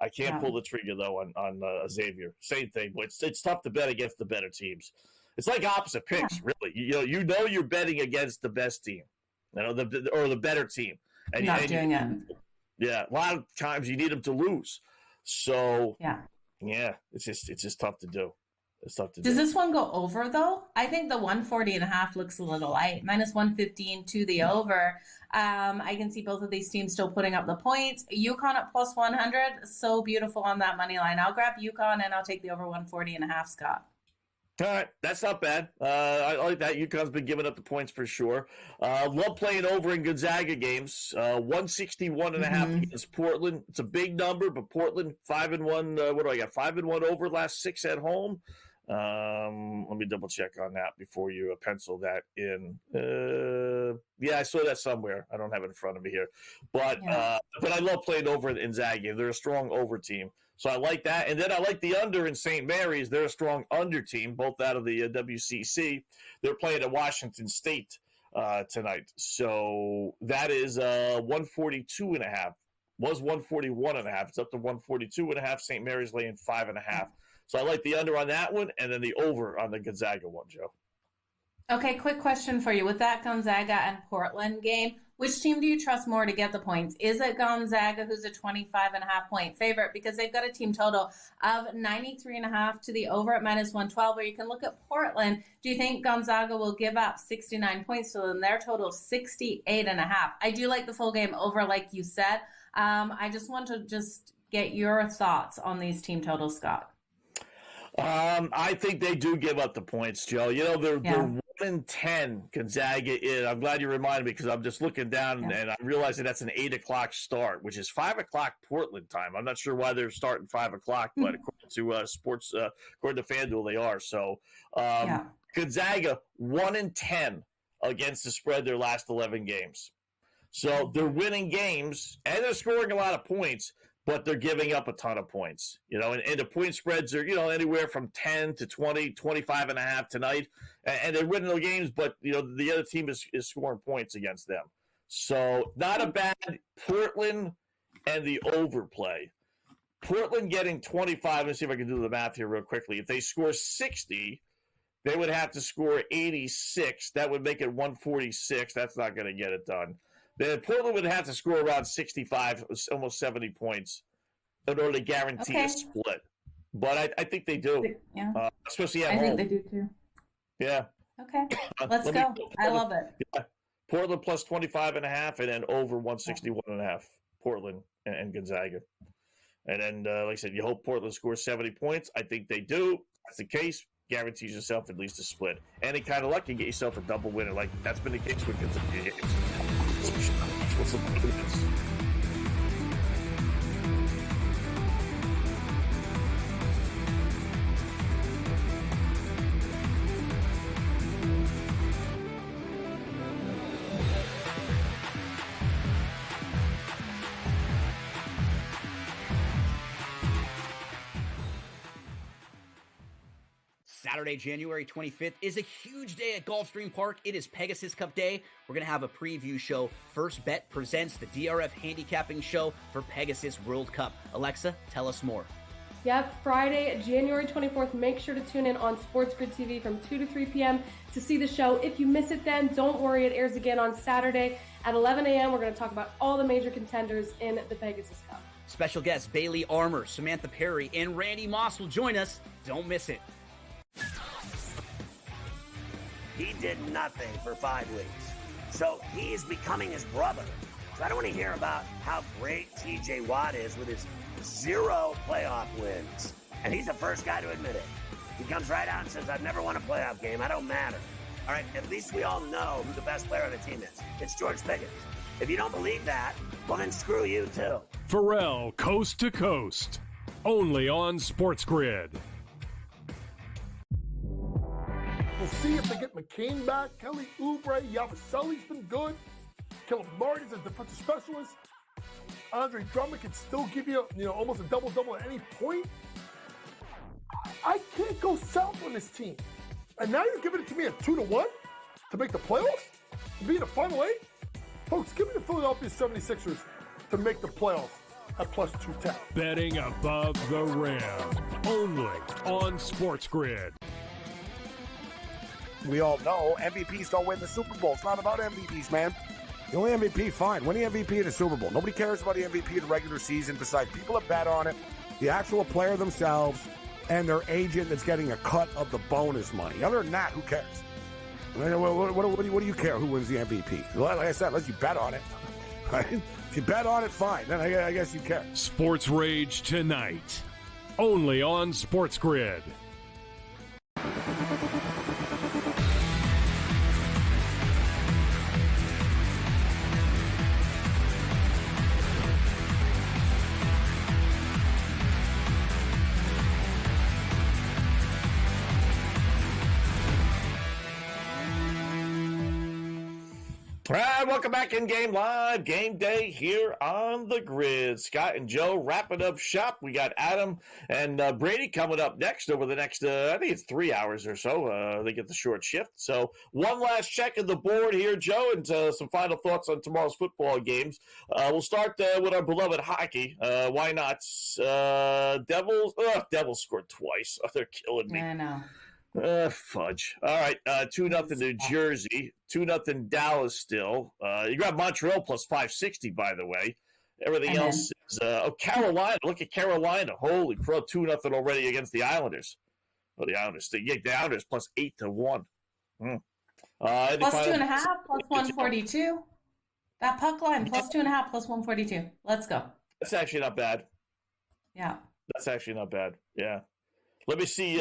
I can't pull the trigger though on Xavier. Same thing, but it's tough to bet against the better teams. It's like opposite picks, really. You know you're betting against the best team, or the better team. And not doing it. Yeah, a lot of times you need them to lose. So it's just tough to do. It's tough to do. Does this one go over though? I think the 140.5 looks a little light. Minus 115 to the over. I can see both of these teams still putting up the points. UConn at plus 100, so beautiful on that money line. I'll grab UConn and I'll take the over 140.5, Scott. All right, that's not bad. I like that. UConn's been giving up the points for sure. Love playing over in Gonzaga games. 161.5 against Portland. It's a big number, but Portland 5-1. What do I got? 5-1 over last 6 at home. Let me double check on that before you pencil that in. I saw that somewhere. I don't have it in front of me here, but I love playing over in Gonzaga. They're a strong over team. So I like that. And then I like the under in St. Mary's. They're a strong under team, both out of the WCC. They're playing at Washington State tonight. So that is 142.5. Was 141.5. It's up to 142.5. St. Mary's laying 5.5. So I like the under on that one, and then the over on the Gonzaga one, Joe. Okay, quick question for you. With that Gonzaga and Portland game, which team do you trust more to get the points? Is it Gonzaga, who's a 25.5 point favorite? Because they've got a team total of 93.5 to the over at minus 112, or you can look at Portland. Do you think Gonzaga will give up 69 points to them? Their total 68.5. I do like the full game over, like you said. I just want to get your thoughts on these team totals, Scott. I think they do give up the points, Joe. You know, they're 1-10, Gonzaga is. I'm glad you reminded me because I'm just looking down and I'm realizing that's an 8 o'clock start, which is 5 o'clock Portland time. I'm not sure why they're starting 5 o'clock, but according to according to FanDuel, they are. So Gonzaga 1-10 against the spread their last 11 games. So they're winning games and they're scoring a lot of points, but they're giving up a ton of points, you know, and the point spreads are, you know, anywhere from 10 to 20, 25.5 tonight. And they're winning the games, but, you know, the other team is scoring points against them. So not a bad Portland and the overplay. Portland getting 25. Let's see if I can do the math here real quickly. If they score 60, they would have to score 86. That would make it 146. That's not going to get it done. Then Portland would have to score around 65, almost 70 points in order to guarantee a split. But I think they do. Yeah. Especially at home. I think they do too. Yeah. Okay. Let's go. I love it. Yeah. Portland plus 25.5 and then over 161.5. Portland and Gonzaga. And then, like I said, you hope Portland scores 70 points. I think they do. That's the case. Guarantees yourself at least a split. Any kind of luck, you get yourself a double winner. Like that's been the case with Gonzaga. What's the point of this? Saturday, January 25th is a huge day at Gulfstream Park. It is Pegasus Cup Day. We're going to have a preview show. First Bet presents the DRF handicapping show for Pegasus World Cup. Alexa, tell us more. Yep, Friday, January 24th. Make sure to tune in on SportsGrid TV from 2 to 3 p.m. to see the show. If you miss it then, don't worry. It airs again on Saturday at 11 a.m. We're going to talk about all the major contenders in the Pegasus Cup. Special guests Bailey Armour, Samantha Perry, and Randy Moss will join us. Don't miss it. He did nothing for 5 weeks. So he's becoming his brother. So I don't want to hear about how great TJ Watt is with his 0 playoff wins. And he's the first guy to admit it. He comes right out and says, I've never won a playoff game. I don't matter. All right, at least we all know who the best player on the team is. It's George Pickens. If you don't believe that, well, then screw you, too. Pharrell, Coast to Coast, only on SportsGrid. We'll see if they get McCain back. Kelly Oubre, Yabusele's been good. Caleb Martin's a defensive specialist. Andre Drummond can still give you, almost a double-double at any point. I can't go south on this team. And now you're giving it to me at 2-1 to make the playoffs? To be in the Final 8? Folks, give me the Philadelphia 76ers to make the playoffs at plus 210. Betting above the rim, only on SportsGrid. We all know MVPs don't win the Super Bowl. It's not about MVPs, man. The only MVP, fine. Win the MVP in the Super Bowl. Nobody cares about the MVP in the regular season besides people that bet on it, the actual player themselves, and their agent that's getting a cut of the bonus money. Other than that, who cares? What do you care who wins the MVP? Like I said, unless you bet on it. Right? If you bet on it, fine. Then I guess you care. Sports Rage tonight, only on SportsGrid. All right, welcome back in Game Live, Game Day here on the Grid. Scott and Joe wrapping up shop. We got Adam and Brady coming up next over the next, I think it's 3 hours or so. They get the short shift. So one last check of the board here, Joe, and some final thoughts on tomorrow's football games. We'll start with our beloved hockey. Why not? Devils scored twice. Oh, they're killing me. I know. Fudge. All right, 2-0 New Jersey, 2-0 Dallas still. You got Montreal plus 560, by the way. Everything else is, Carolina. Look at Carolina. Holy crow, 2-0 already against the Islanders. Well, the Islanders plus 8-1. Plus 2.5, plus 142. That puck line, plus 2.5, plus 142. Let's go. That's actually not bad. Yeah. That's actually not bad. Yeah. Let me see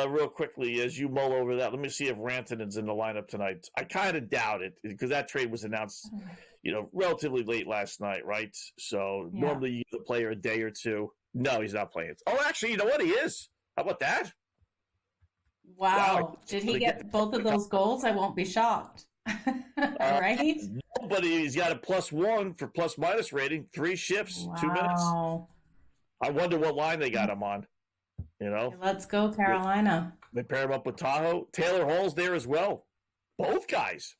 real quickly as you mull over that. Let me see if Rantanen's in the lineup tonight. I kind of doubt it because that trade was announced, relatively late last night, right? So normally you give the player a day or two. No, he's not playing. Oh, actually, you know what? He is. How about that? Wow. Did he get both of those goals? I won't be shocked. All right. But he's got a +1 for plus-minus rating. 3 shifts, 2 minutes. I wonder what line they got him on. Let's go, Carolina. They pair him up with Tahoe. Taylor Hall's there as well. Both guys.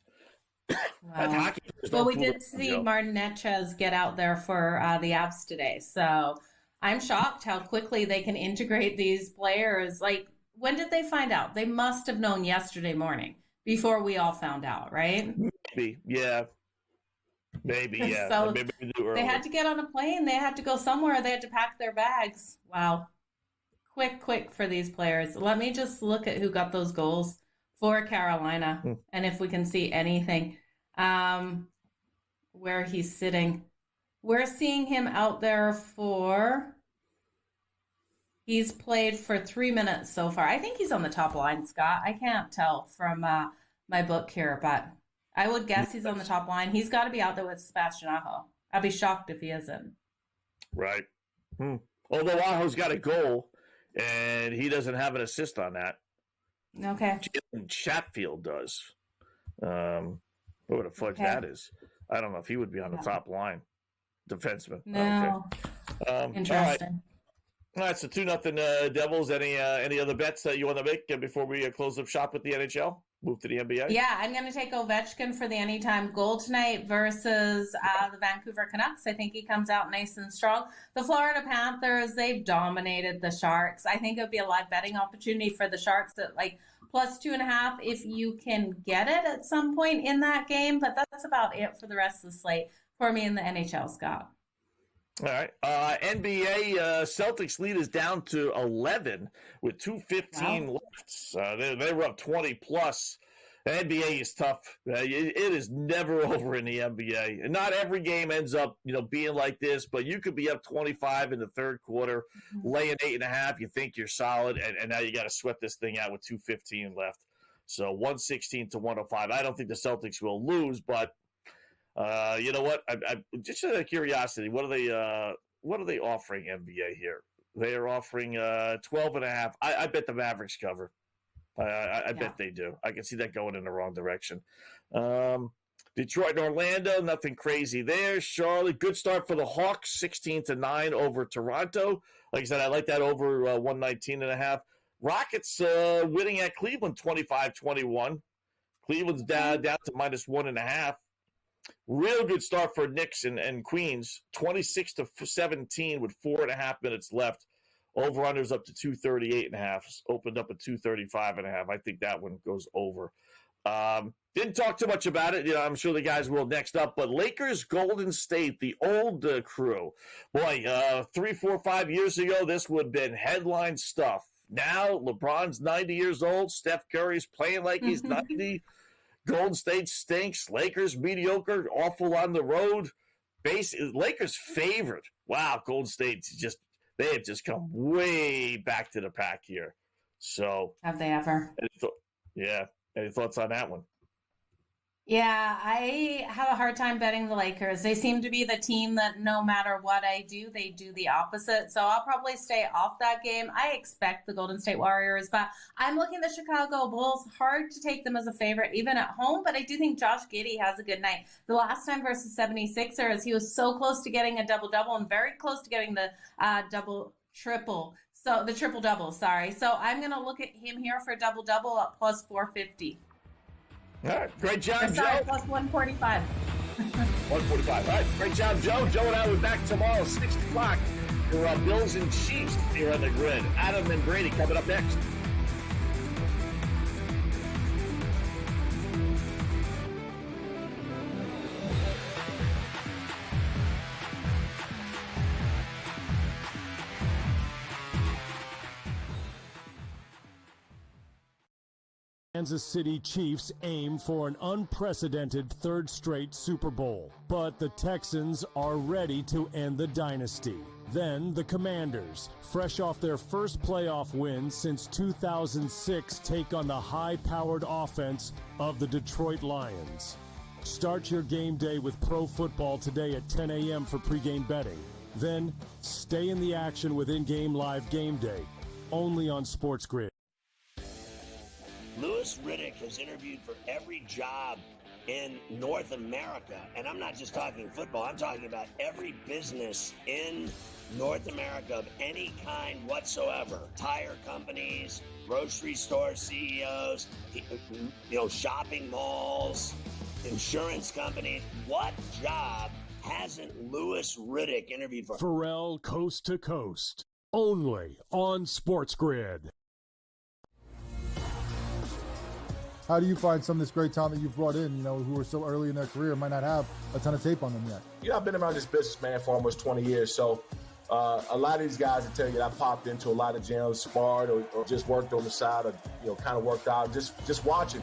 Wow. Well, we did see Martin Netchez get out there for the Avs today. So I'm shocked how quickly they can integrate these players. Like, when did they find out? They must have known yesterday morning before we all found out, right? Maybe, yeah. So Maybe they had to get on a plane. They had to go somewhere. They had to pack their bags. Wow. Quick for these players. Let me just look at who got those goals for Carolina and if we can see anything where he's sitting. We're seeing him out there he's played for 3 minutes so far. I think he's on the top line, Scott. I can't tell from my book here, but I would guess he's on the top line. He's got to be out there with Sebastian Aho. I'd be shocked if he isn't. Right. Although Aho's got a goal, and he doesn't have an assist on that. Okay. Chatfield does. What a fudge that is. I don't know if he would be on the top line. Defenseman. No. Okay. Interesting. All right, so 2-0 Devils. Any other bets that you want to make before we close up shop with the NHL? Move to the NBA? Yeah, I'm going to take Ovechkin for the anytime goal tonight versus the Vancouver Canucks. I think he comes out nice and strong. The Florida Panthers, they've dominated the Sharks. I think it would be a live betting opportunity for the Sharks at like plus 2.5 if you can get it at some point in that game. But that's about it for the rest of the slate for me in the NHL, Scott. All right. NBA Celtics lead is down to 11 with 2:15 left. They were up 20 plus. The NBA is tough. It is never over in the NBA. And not every game ends up, being like this, but you could be up 25 in the third quarter, laying 8.5. You think you're solid, and now you got to sweat this thing out with 2:15 left. So 116 to 105. I don't think the Celtics will lose, but you know what? I just out of curiosity, what are they offering NBA here? They are offering 12.5. I bet the Mavericks cover. I bet they do. I can see that going in the wrong direction. Detroit and Orlando, nothing crazy there. Charlotte, good start for the Hawks, 16-9 over Toronto. Like I said, I like that over 119.5. Rockets winning at Cleveland, 25-21. Cleveland's down to -1.5. Real good start for Knicks and Queens, 26-17 with 4.5 minutes left. Over-under's up to 238.5. Opened up at 235.5. I think that one goes over. Didn't talk too much about it. I'm sure the guys will next up. But Lakers, Golden State, the old crew. Boy, 3, 4, 5 years ago, this would have been headline stuff. Now, LeBron's 90 years old. Steph Curry's playing like he's 90. Golden State stinks. Lakers mediocre, awful on the road. Lakers favored. Wow, Golden State's they have just come way back to the pack here. So have they ever? Any thoughts on that one? Yeah, I have a hard time betting the Lakers. They seem to be the team that no matter what I do, they do the opposite. So I'll probably stay off that game. I expect the Golden State Warriors, but I'm looking at the Chicago Bulls. Hard to take them as a favorite, even at home, but I do think Josh Giddey has a good night. The last time versus 76ers, he was so close to getting a double-double and very close to getting the triple-double. Sorry. So I'm going to look at him here for a double-double at plus 450. All right. Great job, Joe. Plus 145. 145. All right. Great job, Joe. Joe and I will be back tomorrow, 6 o'clock, for Bills and Chiefs here on the grid. Adam and Brady coming up next. Kansas City Chiefs aim for an unprecedented third straight Super Bowl, but the Texans are ready to end the dynasty. Then the Commanders, fresh off their first playoff win since 2006, take on the high-powered offense of the Detroit Lions. Start your game day with pro football today at 10 a.m. for pregame betting. Then stay in the action with in-game live game day, only on SportsGrid. Louis Riddick has interviewed for every job in North America. And I'm not just talking football. I'm talking about every business in North America of any kind whatsoever. Tire companies, grocery store CEOs, shopping malls, insurance companies. What job hasn't Louis Riddick interviewed for? Pharrell Coast to Coast, only on SportsGrid. How do you find some of this great talent that you've brought in, who are so early in their career, might not have a ton of tape on them yet? I've been around this business, man, for almost 20 years. So a lot of these guys will tell you that I popped into a lot of gyms, sparred or just worked on the side or, kind of worked out, just watching.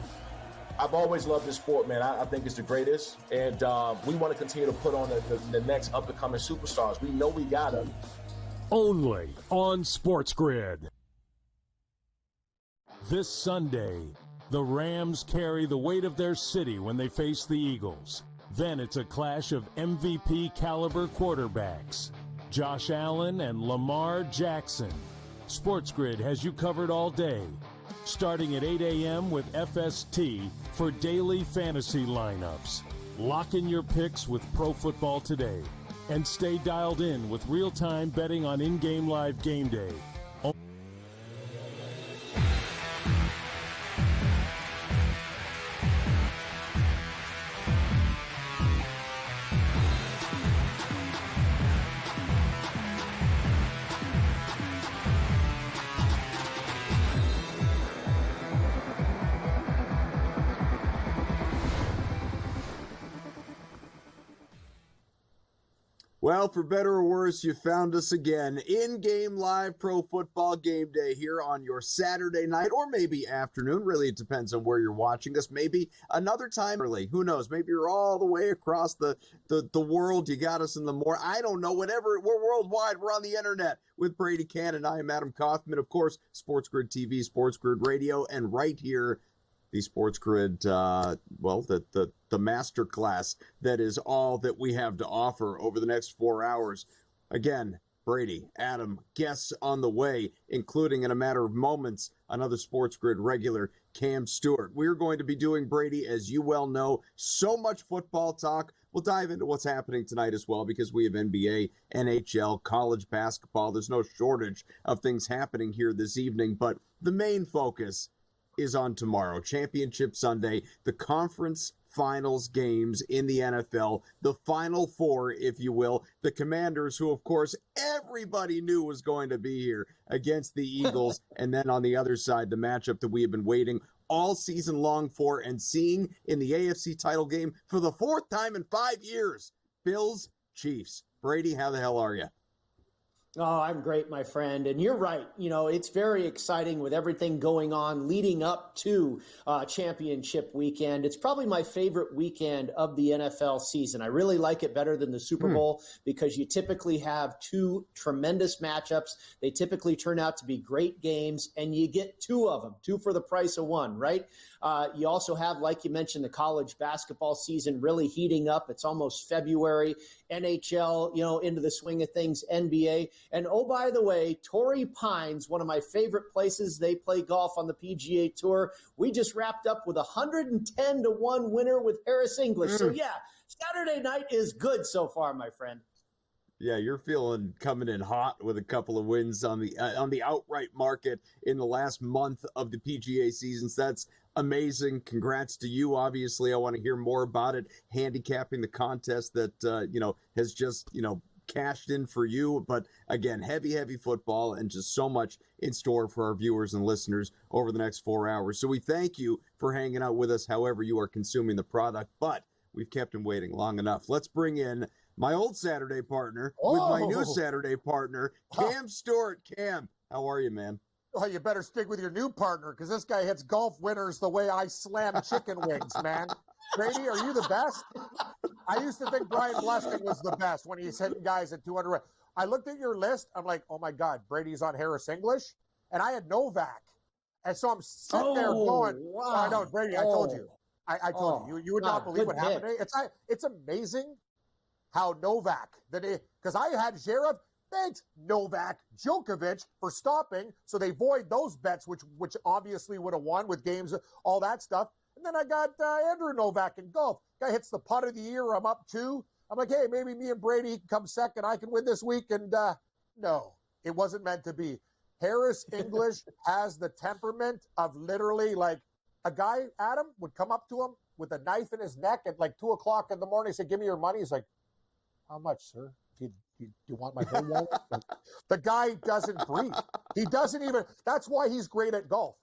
I've always loved this sport, man. I think it's the greatest. And we want to continue to put on the next up-and-coming superstars. We know we got them. Only on SportsGrid. This Sunday, the Rams carry the weight of their city when they face the Eagles. Then it's a clash of MVP caliber quarterbacks, Josh Allen and Lamar Jackson. SportsGrid has you covered all day, starting at 8 a.m. with FST for daily fantasy lineups. Lock in your picks with Pro Football Today. And stay dialed in with real-time betting on in-game live game day. Well, for better or worse, you found us again. In-game live pro football game day here on your Saturday night or maybe afternoon. Really, it depends on where you're watching us. Maybe another time early. Who knows? Maybe you're all the way across the world. You got us in the more. I don't know. Whatever. We're worldwide. We're on the internet with Brady Cannon. I am Adam Kaufman. Of course, SportsGrid TV, SportsGrid Radio, and right here, the SportsGrid, the master class that is all that we have to offer over the next 4 hours. Again, Brady, Adam, guests on the way, including in a matter of moments, another SportsGrid regular, Cam Stewart. We're going to be doing, Brady, as you well know, so much football talk. We'll dive into what's happening tonight as well because we have NBA, NHL, college basketball. There's no shortage of things happening here this evening, but the main focus is on tomorrow, Championship Sunday, the conference finals games in the NFL, the Final Four, if you will, the Commanders, who, of course, everybody knew was going to be here against the Eagles, and then on the other side, the matchup that we have been waiting all season long for and seeing in the AFC title game for the fourth time in 5 years, Bills, Chiefs. Brady, how the hell are you? Oh, I'm great, my friend. And you're right. You know, it's very exciting with everything going on leading up to championship weekend. It's probably my favorite weekend of the NFL season. I really like it better than the Super Bowl because you typically have two tremendous matchups. They typically turn out to be great games, and you get two of them, two for the price of one, right? You also have, like you mentioned, the college basketball season really heating up. It's almost February. NHL, you know, into the swing of things, NBA. And oh, by the way, Torrey Pines, one of my favorite places they play golf on the PGA Tour. We just wrapped up with a 110-1 winner with Harris English. So yeah, Saturday night is good so far, my friend. Yeah, you're feeling coming in hot with a couple of wins on the outright market in the last month of the PGA seasons. That's amazing. Congrats to you. Obviously, I want to hear more about it. Handicapping the contest that has just cashed in for you. But again, heavy football and just so much in store for our viewers and listeners over the next 4 hours. So we thank you for hanging out with us, however you are consuming the product. But we've kept him waiting long enough. Let's bring in my old Saturday partner with my new Saturday partner, Cam Stewart. Cam, how are you, man? Well, you better stick with your new partner because this guy hits golf winners the way I slam chicken wings, man. Brady, are you the best? I used to think Brian Blessing was the best when he's hitting guys at 200. I looked at your list. I'm like, oh, my God, Brady's on Harris English. And I had Novak. And so I'm sitting there going, wow. I know, Brady, I told you. I told you. You would not believe what happened today. It's amazing how Novak, because I had Zverev, thanks Novak Djokovic for stopping, so they void those bets, which obviously would have won with games, all that stuff. And then I got Andrew Novak in golf. Guy hits the putt of the year. I'm up 2. I'm like, hey, maybe me and Brady can come second. I can win this week. And no, it wasn't meant to be. Harris English has the temperament of literally like a guy, Adam, would come up to him with a knife in his neck at like 2 o'clock in the morning. Say, give me your money. He's like, how much, sir? Do you want my whole wallet? The guy doesn't breathe. He doesn't even. That's why he's great at golf.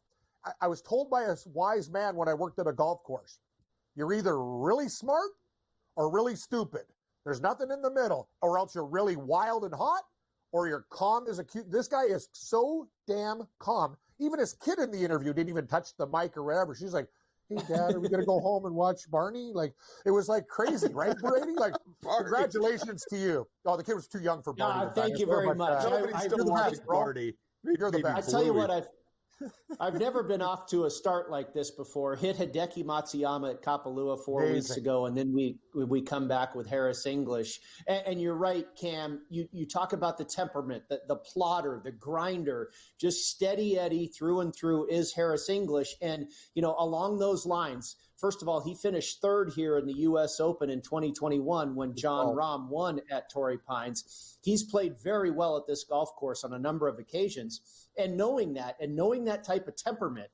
I was told by a wise man when I worked at a golf course, you're either really smart or really stupid. There's nothing in the middle, or else you're really wild and hot, or you're calm as a cute. This guy is so damn calm. Even his kid in the interview didn't even touch the mic or whatever. She's like, hey, Dad, are we going to go home and watch Barney? Like, it was like crazy, right, Brady? Like, congratulations to you. Oh, the kid was too young for Barney. Thank you very much. Nobody's still watching Barney. You're the best. I tell you what, I've never been off to a start like this before. Hit Hideki Matsuyama at Kapalua 4 weeks ago, and then we come back with Harris English. And you're right, Cam. You talk about the temperament, the plotter, the grinder, just steady Eddie through and through is Harris English. And, along those lines, First of all, he finished third here in the U.S. Open in 2021 when John Rahm won at Torrey Pines. He's played very well at this golf course on a number of occasions. And knowing that type of temperament,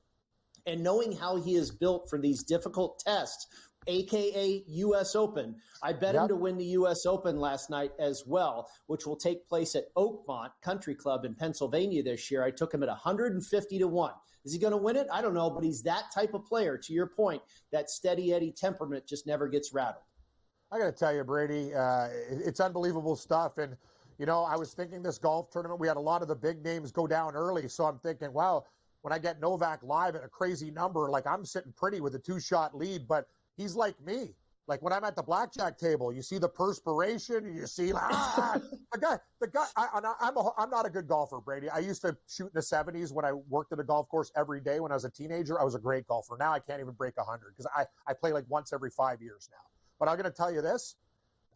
and knowing how he is built for these difficult tests, AKA U.S. Open. I bet him to win the U.S. Open last night as well, which will take place at Oakmont Country Club in Pennsylvania this year. I took him at 150-1. Is he going to win it? I don't know, but he's that type of player. To your point, that steady Eddie temperament just never gets rattled. I got to tell you, Brady, it's unbelievable stuff. And, you know, I was thinking this golf tournament, we had a lot of the big names go down early. So I'm thinking, wow, when I get Novak live at a crazy number, like I'm sitting pretty with a 2-shot lead, but he's like me. Like when I'm at the blackjack table, you see the perspiration, and you see the guy. I'm not a good golfer, Brady. I used to shoot in the 70s when I worked at a golf course every day. When I was a teenager, I was a great golfer. Now I can't even break 100 because I play like once every 5 years now. But I'm going to tell you this: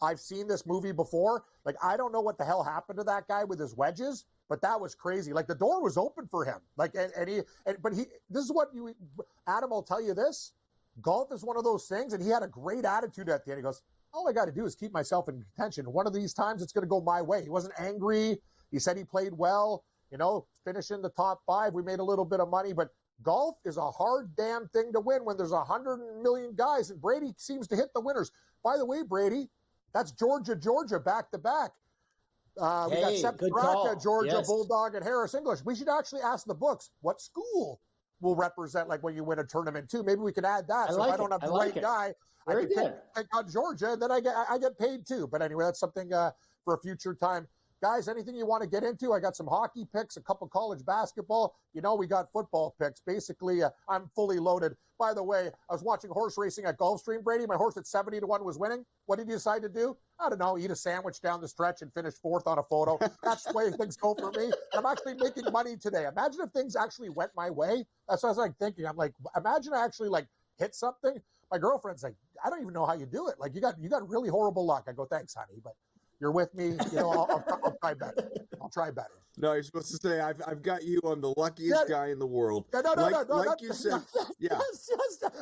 I've seen this movie before. Like I don't know what the hell happened to that guy with his wedges, but that was crazy. Like the door was open for him. Like but this is what Adam will tell you this. Golf is one of those things, and he had a great attitude at the end. He goes, all I got to do is keep myself in contention. One of these times it's going to go my way. He wasn't angry. He said he played well, finish in the top 5. We made a little bit of money, but golf is a hard damn thing to win when there's 100 million guys, and Brady seems to hit the winners. By the way, Brady, that's Georgia, back to back. We got Sepp Straka, Georgia, Bulldog, and Harris English. We should actually ask the books what school will represent, like when you win a tournament too. Maybe we could add that. So if I don't have the right guy, I can pick on Georgia, and then I get paid too. But anyway, that's something for a future time. Guys, anything you want to get into? I got some hockey picks, a couple college basketball. We got football picks. Basically, I'm fully loaded. By the way, I was watching horse racing at Gulfstream, Brady. My horse at 70-1 was winning. What did you decide to do? I don't know, eat a sandwich down the stretch and finish 4th on a photo. That's the way things go for me. And I'm actually making money today. Imagine if things actually went my way. That's what I was thinking. I'm like, imagine I actually hit something. My girlfriend's like, I don't even know how you do it. Like you got really horrible luck. I go, thanks, honey, but you're with me. I'll try better. I'll try better. No, you're supposed to say, I've got you on the luckiest guy in the world. No. Like you said. Yeah. Yes.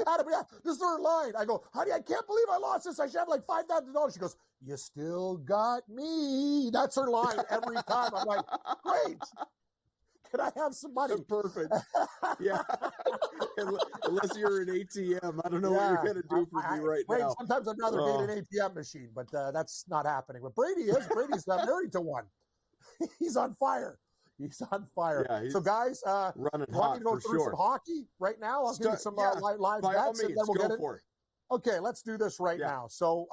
Adam, this is her line. I go, honey, I can't believe I lost this. I should have like $5,000. She goes, you still got me. That's her line every time. I'm like, great. Can I have some money? Perfect. Yeah. Unless you're an ATM. I don't know what you're going to do for me right now. Sometimes I'd rather be an ATM machine, but that's not happening. But Brady's married to one. He's on fire. Yeah, so guys, running want me to go through some hockey right now? I'll give you some live bets, and then we'll get it. Okay, let's do this right now. So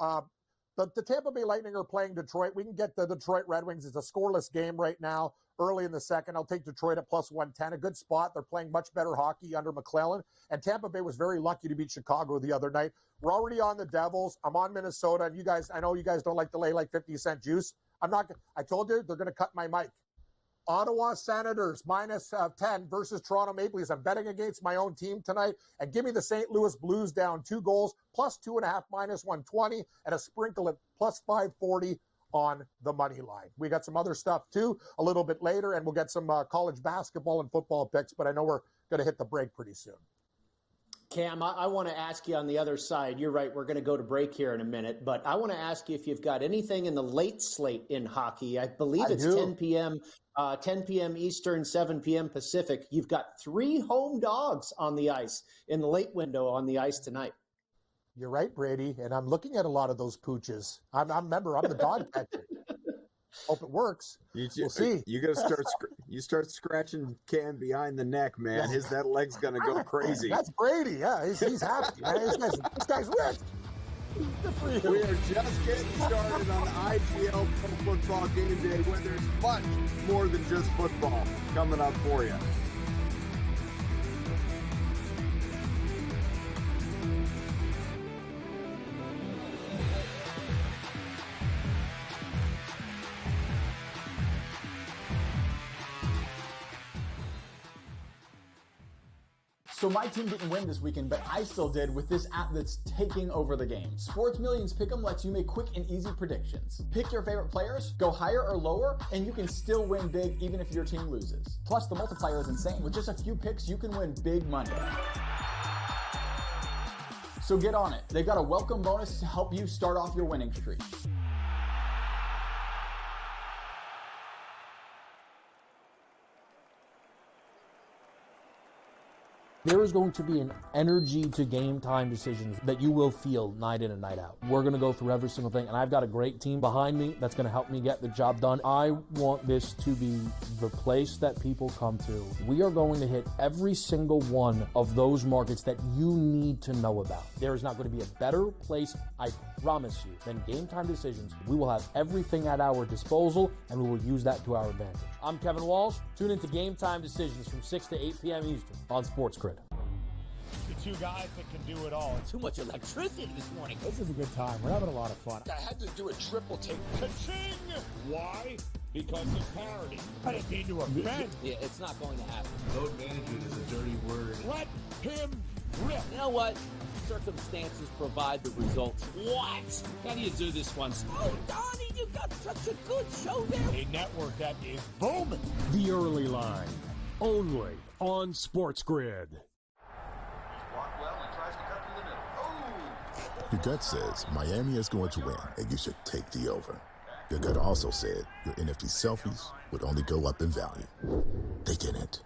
the Tampa Bay Lightning are playing Detroit. We can get the Detroit Red Wings. It's a scoreless game right now. Early in the second, I'll take Detroit at +110. A good spot. They're playing much better hockey under McClellan. And Tampa Bay was very lucky to beat Chicago the other night. We're already on the Devils. I'm on Minnesota. And you guys, I know you guys don't like to lay like 50-cent juice. I told you they're going to cut my mic. Ottawa Senators -10 versus Toronto Maple Leafs. I'm betting against my own team tonight. And give me the St. Louis Blues down 2 goals, +2.5, -120, and a sprinkle at +540 on the money line. We got some other stuff too a little bit later, and we'll get some college basketball and football picks, but I know we're going to hit the break pretty soon. Cam, I want to ask you on the other side. You're right. We're going to go to break here in a minute, but I want to ask you if you've got anything in the late slate in hockey. I believe it's 10 p.m. Eastern, 7 p.m. Pacific. You've got 3 home dogs on the ice in the late window on the ice tonight. You're right, Brady, and I'm looking at a lot of those pooches. I'm the dog catcher. Hope it works. We'll see. You got to start scratching Cam behind the neck, man. That leg's gonna go crazy. That's Brady. Yeah, he's happy. Man. This guy's rich. We are just getting started on IGL Pro Football Game Day, where there's much more than just football coming up for you. So my team didn't win this weekend, but I still did with this app that's taking over the game. Sports Millions Pick'em lets you make quick and easy predictions. Pick your favorite players, go higher or lower, and you can still win big even if your team loses. Plus, the multiplier is insane. With just a few picks, you can win big money. So get on it. They've got a welcome bonus to help you start off your winning streak. There is going to be an energy to game time decisions that you will feel night in and night out. We're going to go through every single thing, and I've got a great team behind me that's going to help me get the job done. I want this to be the place that people come to. We are going to hit every single one of those markets that you need to know about. There is not going to be a better place, I promise you, than Game Time Decisions. We will have everything at our disposal, and we will use that to our advantage. I'm Kevin Walsh. Tune into Game Time Decisions from 6 to 8 p.m. Eastern on SportsGrid. The two guys that can do it all. Too much electricity this morning. This is a good time. We're having a lot of fun. I had to do a triple take. Ka-ching! Why? Because of parity. I didn't mean to offend. Yeah, it's not going to happen. Load management is a dirty word. Let him rip. You know what? Circumstances provide the results. What? How do you do this one? Oh, Donnie, you got such a good show there. A network that is booming. The Early Line, only on SportsGrid. Your gut says Miami is going to win, and you should take the over. Your gut also said your NFT selfies would only go up in value. They didn't.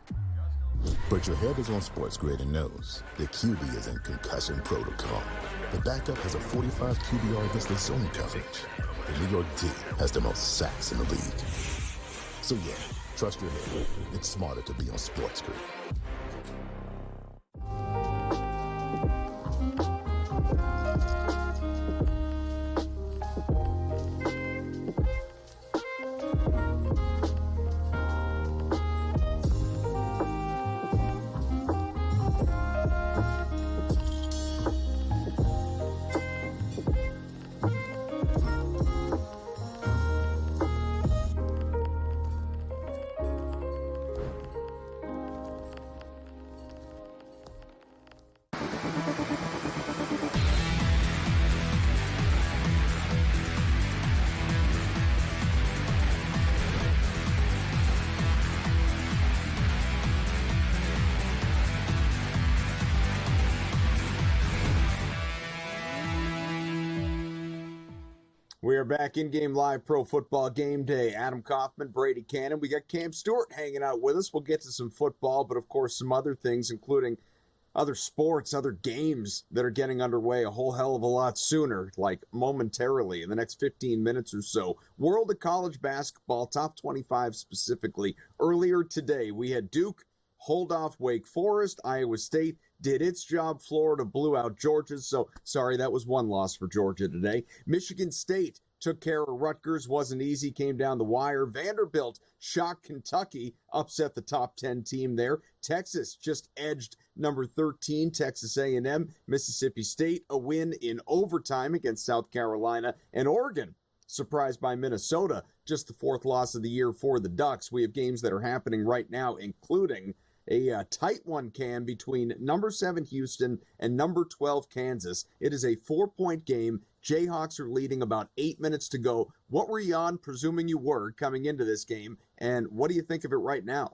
But your head is on SportsGrid and knows the QB is in concussion protocol. The backup has a 45 QBR against the zone coverage. The New York D has the most sacks in the league. So yeah, trust your head. It's smarter to be on SportsGrid. We are back in game live pro football game day. Adam Kaufman, Brady Cannon. We got Cam Stewart hanging out with us. We'll get to some football, but of course some other things, including other sports, other games that are getting underway a whole hell of a lot sooner, like momentarily in the next 15 minutes or so. World of College Basketball, top 25 specifically. Earlier today, we had Duke hold off Wake Forest. Iowa State did its job. Florida blew out Georgia. So, sorry, that was one loss for Georgia today. Michigan State took care of Rutgers. Wasn't easy. Came down the wire. Vanderbilt shocked Kentucky. Upset the top 10 team there. Texas just edged number 13, Texas A&M. Mississippi State, a win in overtime against South Carolina. And Oregon, surprised by Minnesota. Just the fourth loss of the year for the Ducks. We have games that are happening right now, including a tight one, Cam, between number 7 Houston and number 12 Kansas. It is a 4-point game. Jayhawks are leading about 8 minutes to go. What were you on, presuming you were, coming into this game, and what do you think of it right now?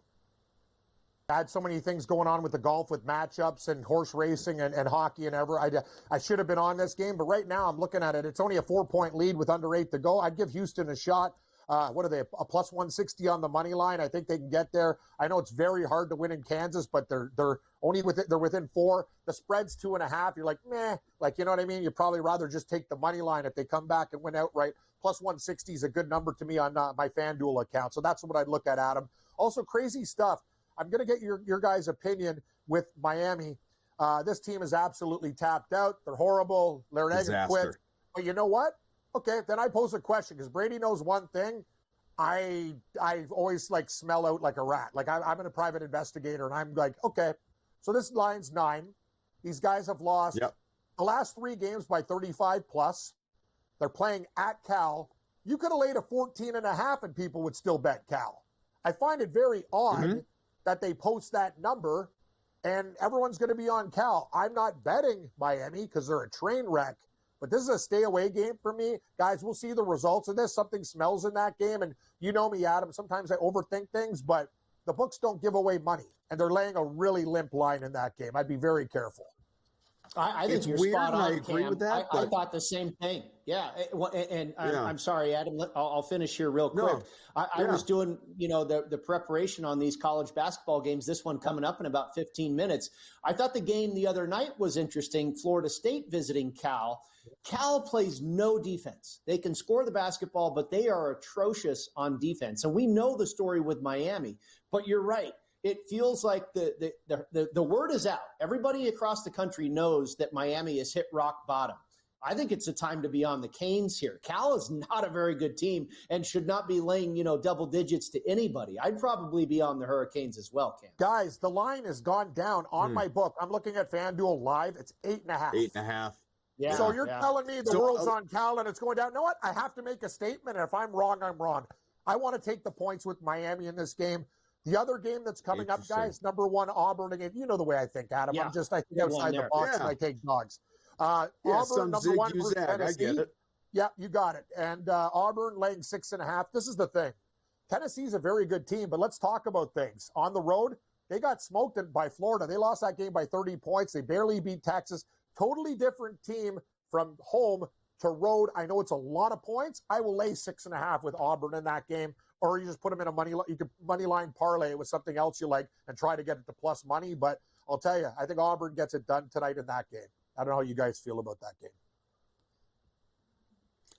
I had so many things going on with the golf, with matchups and horse racing and hockey and ever. I should have been on this game, but right now I'm looking at it. It's only a 4-point lead with under 8 to go. I'd give Houston a shot. What are they, a plus 160 on the money line? I think they can get there. I know it's very hard to win in Kansas, but they're only they're within 4. The spread's 2.5. You're like, meh, like, you know what I mean? You'd probably rather just take the money line if they come back and win outright. Plus 160 is a good number to me on my FanDuel account. So that's what I'd look at, Adam. Also, crazy stuff. I'm going to get your guys' opinion with Miami. This team is absolutely tapped out. They're horrible. Larinaga quit. But you know what? Okay, then I pose a question because Brady knows one thing. I always like smell out like a rat. Like I'm a private investigator, and I'm like, okay, so this line's 9. These guys have lost the last 3 games by 35 plus. They're playing at Cal. You could have laid a 14.5 and people would still bet Cal. I find it very odd that they post that number and everyone's going to be on Cal. I'm not betting Miami because they're a train wreck. But this is a stay-away game for me. Guys, we'll see the results of this. Something smells in that game. And you know me, Adam. Sometimes I overthink things, but the books don't give away money. And they're laying a really limp line in that game. I'd be very careful. I think it's you're weird, spot on, and I agree Cam. with that. I thought the same thing. Yeah, I'm sorry, Adam. I'll finish here real quick. No. I was doing, the preparation on these college basketball games. This one coming up in about 15 minutes. I thought the game the other night was interesting. Florida State visiting Cal. Cal plays no defense. They can score the basketball, but they are atrocious on defense. And we know the story with Miami. But you're right. It feels like the word is out. Everybody across the country knows that Miami has hit rock bottom. I think it's a time to be on the Canes here. Cal is not a very good team and should not be laying, double digits to anybody. I'd probably be on the Hurricanes as well, Cam. Guys, the line has gone down on my book. I'm looking at FanDuel Live. It's 8.5. 8.5. Yeah, so you're telling me the world's on Cal and it's going down. You know what? I have to make a statement. And if I'm wrong, I'm wrong. I want to take the points with Miami in this game. The other game that's coming up, guys, number 1, Auburn again. You know the way I think, Adam. Yeah. I think outside the box and I take dogs. Auburn, number 1 versus Tennessee. I get it. Yeah, you got it. And Auburn laying 6.5. This is the thing. Tennessee's a very good team, but let's talk about things. On the road, they got smoked by Florida. They lost that game by 30 points. They barely beat Texas. Totally different team from home to road. I know it's a lot of points. I will lay 6.5 with Auburn in that game. Or you just put them in you could money line parlay it with something else you like and try to get it to plus money. But I'll tell you, I think Auburn gets it done tonight in that game. I don't know how you guys feel about that game.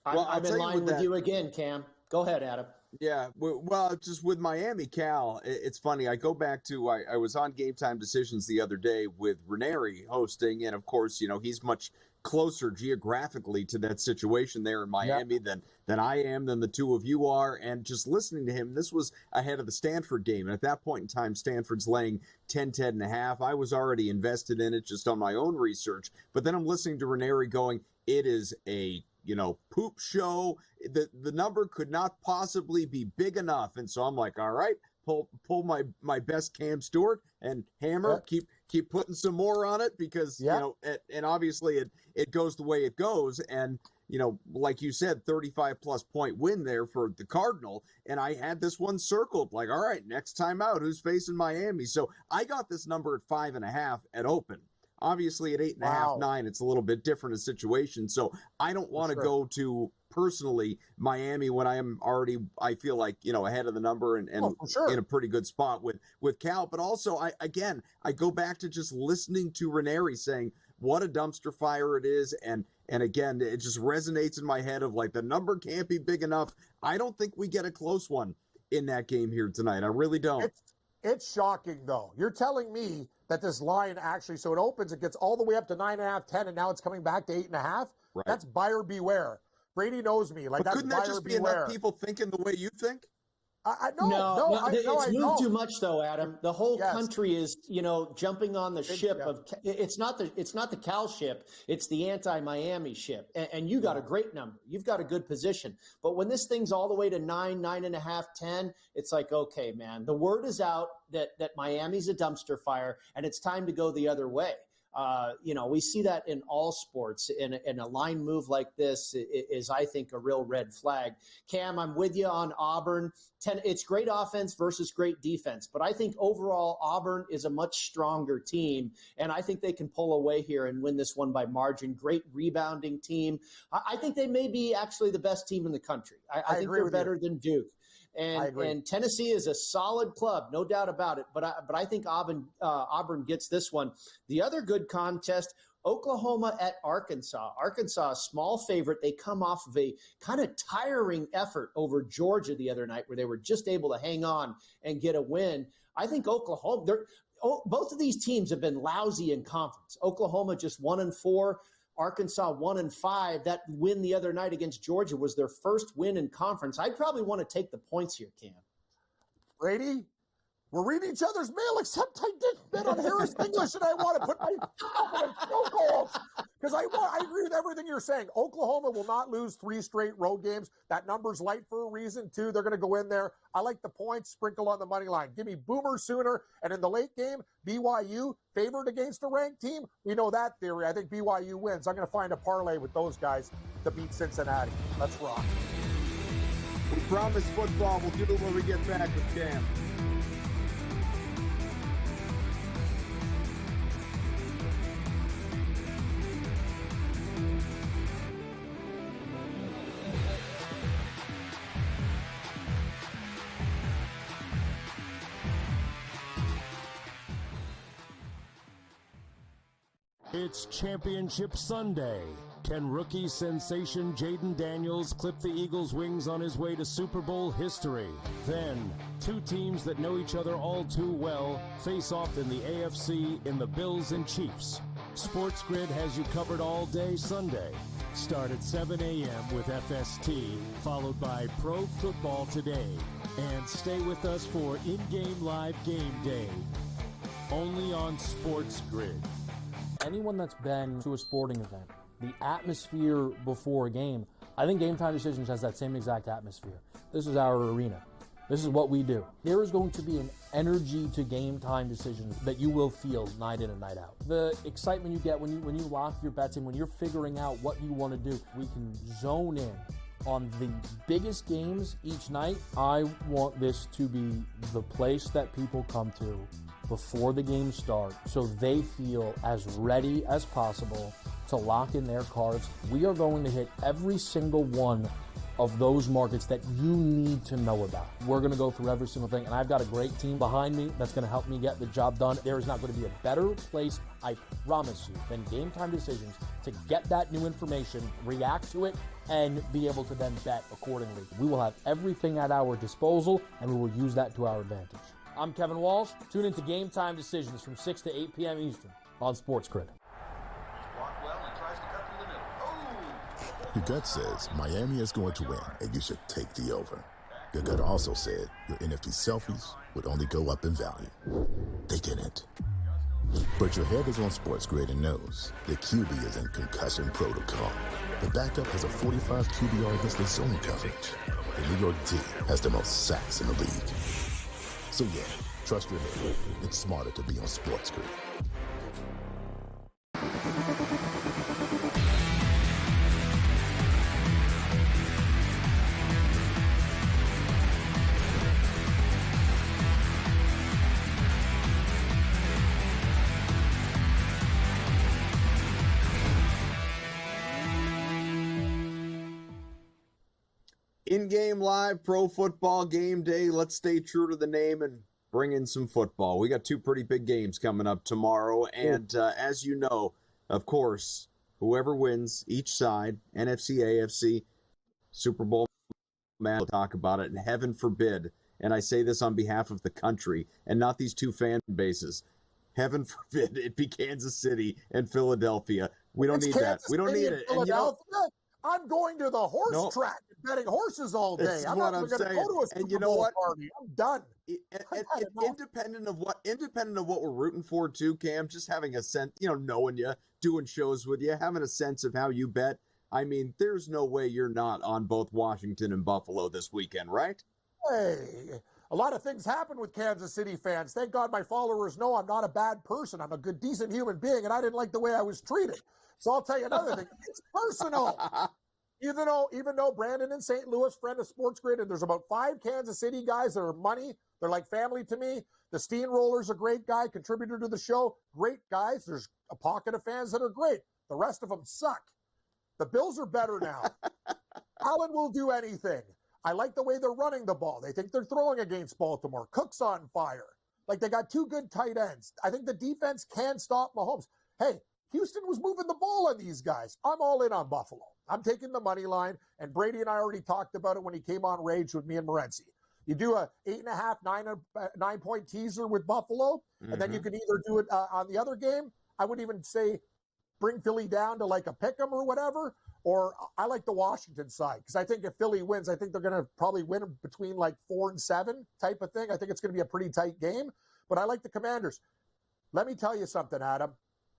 I'm in line with you again, Cam. Go ahead, Adam. Yeah, well, just with Miami, Cal, it's funny. I go back to I was on Game Time Decisions the other day with Ranieri hosting, and of course, he's much closer geographically to that situation there in Miami than I am, than the two of you are. And just listening to him, this was ahead of the Stanford game. And at that point in time, Stanford's laying 10.5. I was already invested in it just on my own research. But then I'm listening to Ranieri going, it is a poop show. The number could not possibly be big enough. And so I'm like, all right, pull my best Cam Stewart and hammer, keep putting some more on it because, and obviously it goes the way it goes. And, like you said, 35+ point win there for the Cardinal. And I had this one circled like, all right, next time out, who's facing Miami? So I got this number at 5.5 at open. Obviously at 8.5, 9, it's a little bit different a situation. So I don't want to go to personally Miami when I am already, I feel like, ahead of the number and in a pretty good spot with Cal. But also, I go back to just listening to Ranieri saying what a dumpster fire it is. And again, it just resonates in my head of like the number can't be big enough. I don't think we get a close one in that game here tonight. I really don't. It's shocking, though. You're telling me that this line actually, so it opens, it gets all the way up to 9.5, 10, and now it's coming back to 8.5? Right. That's buyer beware. Brady knows me. Like, but that's couldn't that just be beware. enough people thinking the way you think? No, it's moved too much though, Adam. The whole country is, jumping on the ship of. It's not the Cal ship. It's the anti-Miami ship, and you got a great number. You've got a good position. But when this thing's all the way to 9, 9.5, 10, it's like, okay, man, the word is out that Miami's a dumpster fire, and it's time to go the other way. We see that in all sports, and a line move like this is, I think, a real red flag. Cam, I'm with you on Auburn. It's great offense versus great defense, but I think overall Auburn is a much stronger team, and I think they can pull away here and win this one by margin. Great rebounding team. I think they may be actually the best team in the country. I think they're better than Duke. And Tennessee is a solid club, no doubt about it. But I think Auburn gets this one. The other good contest, Oklahoma at Arkansas. Arkansas, a small favorite. They come off of a kind of tiring effort over Georgia the other night where they were just able to hang on and get a win. I think Oklahoma, both of these teams have been lousy in conference. Oklahoma just 1-4. Arkansas 1-5. That win the other night against Georgia was their first win in conference. I'd probably want to take the points here, Cam. Brady, we're reading each other's mail, except I didn't bet on Harris English, and I want to put my because I agree with everything you're saying. Oklahoma will not lose 3 straight road games. That number's light for a reason, too. They're going to go in there. I like the points, sprinkle on the money line. Give me Boomer Sooner, and in the late game, BYU favored against a ranked team. We know that theory. I think BYU wins. I'm going to find a parlay with those guys to beat Cincinnati. Let's rock. We promise football. We'll do it when we get back with Cam. It's Championship Sunday. Can rookie sensation Jaden Daniels clip the Eagles' wings on his way to Super Bowl history? Then, two teams that know each other all too well face off in the AFC in the Bills and Chiefs. SportsGrid has you covered all day Sunday. Start at 7 a.m. with FST, followed by Pro Football Today. And stay with us for in-game live game day. Only on SportsGrid. Anyone that's been to a sporting event, the atmosphere before a game, I think Game Time Decisions has that same exact atmosphere. This is our arena. This is what we do. There is going to be an energy to Game Time Decisions that you will feel night in and night out. The excitement you get when you lock your bets in, when you're figuring out what you want to do, we can zone in on the biggest games each night. I want this to be the place that people come to before the games start so they feel as ready as possible to lock in their cards. We are going to hit every single one of those markets that you need to know about. We're going to go through every single thing, and I've got a great team behind me that's going to help me get the job done. There is not going to be a better place, I promise you, than Game Time Decisions to get that new information, react to it, and be able to then bet accordingly. We will have everything at our disposal, and we will use that to our advantage. I'm Kevin Walsh. Tune into Game Time Decisions from 6 to 8 p.m. Eastern on SportsGrid. Your gut says Miami is going to win, and you should take the over. Your gut also said your NFT selfies would only go up in value. They didn't. But your head is on SportsGrid and knows the QB is in concussion protocol. The backup has a 45 QBR against the zone coverage. The New York D has the most sacks in the league. So yeah, trust your head. It's smarter to be on SportsGrid. In-game live pro football game day. Let's stay true to the name and bring in some football. We got two pretty big games coming up tomorrow. And as you know, of course, whoever wins each side, NFC, AFC, Super Bowl, we'll talk about it. And heaven forbid, and I say this on behalf of the country and not these two fan bases, heaven forbid it be Kansas City and Philadelphia. We don't need that. We don't need it. And you know, I'm going to the horse track and betting horses all day. That's I'm what not I'm going to saying. go to a And Super you know Bowl what? party. I'm done. Independent of what we're rooting for too, Cam, just having a sense, knowing you, doing shows with you, having a sense of how you bet. I mean, there's no way you're not on both Washington and Buffalo this weekend, right? Hey, a lot of things happen with Kansas City fans. Thank God my followers know I'm not a bad person. I'm a good, decent human being, and I didn't like the way I was treated. So I'll tell you another thing. It's personal. Even though Brandon in St. Louis, friend of SportsGrid, and there's about 5 Kansas City guys that are money. They're like family to me. The Steamroller's a great guy, contributor to the show. Great guys. There's a pocket of fans that are great. The rest of them suck. The Bills are better now. Allen will do anything. I like the way they're running the ball. They think they're throwing against Baltimore. Cook's on fire. Like, they got 2 good tight ends. I think the defense can stop Mahomes. Hey, Houston was moving the ball on these guys. I'm all in on Buffalo. I'm taking the money line, and Brady and I already talked about it when he came on Rage with me and Morency. You do a 8.5, 9-point teaser with Buffalo, and then you can either do it on the other game. I would even say bring Philly down to like a pick 'em or whatever, or I like the Washington side because I think if Philly wins, I think they're going to probably win between like 4 and 7 type of thing. I think it's going to be a pretty tight game, but I like the Commanders. Let me tell you something, Adam.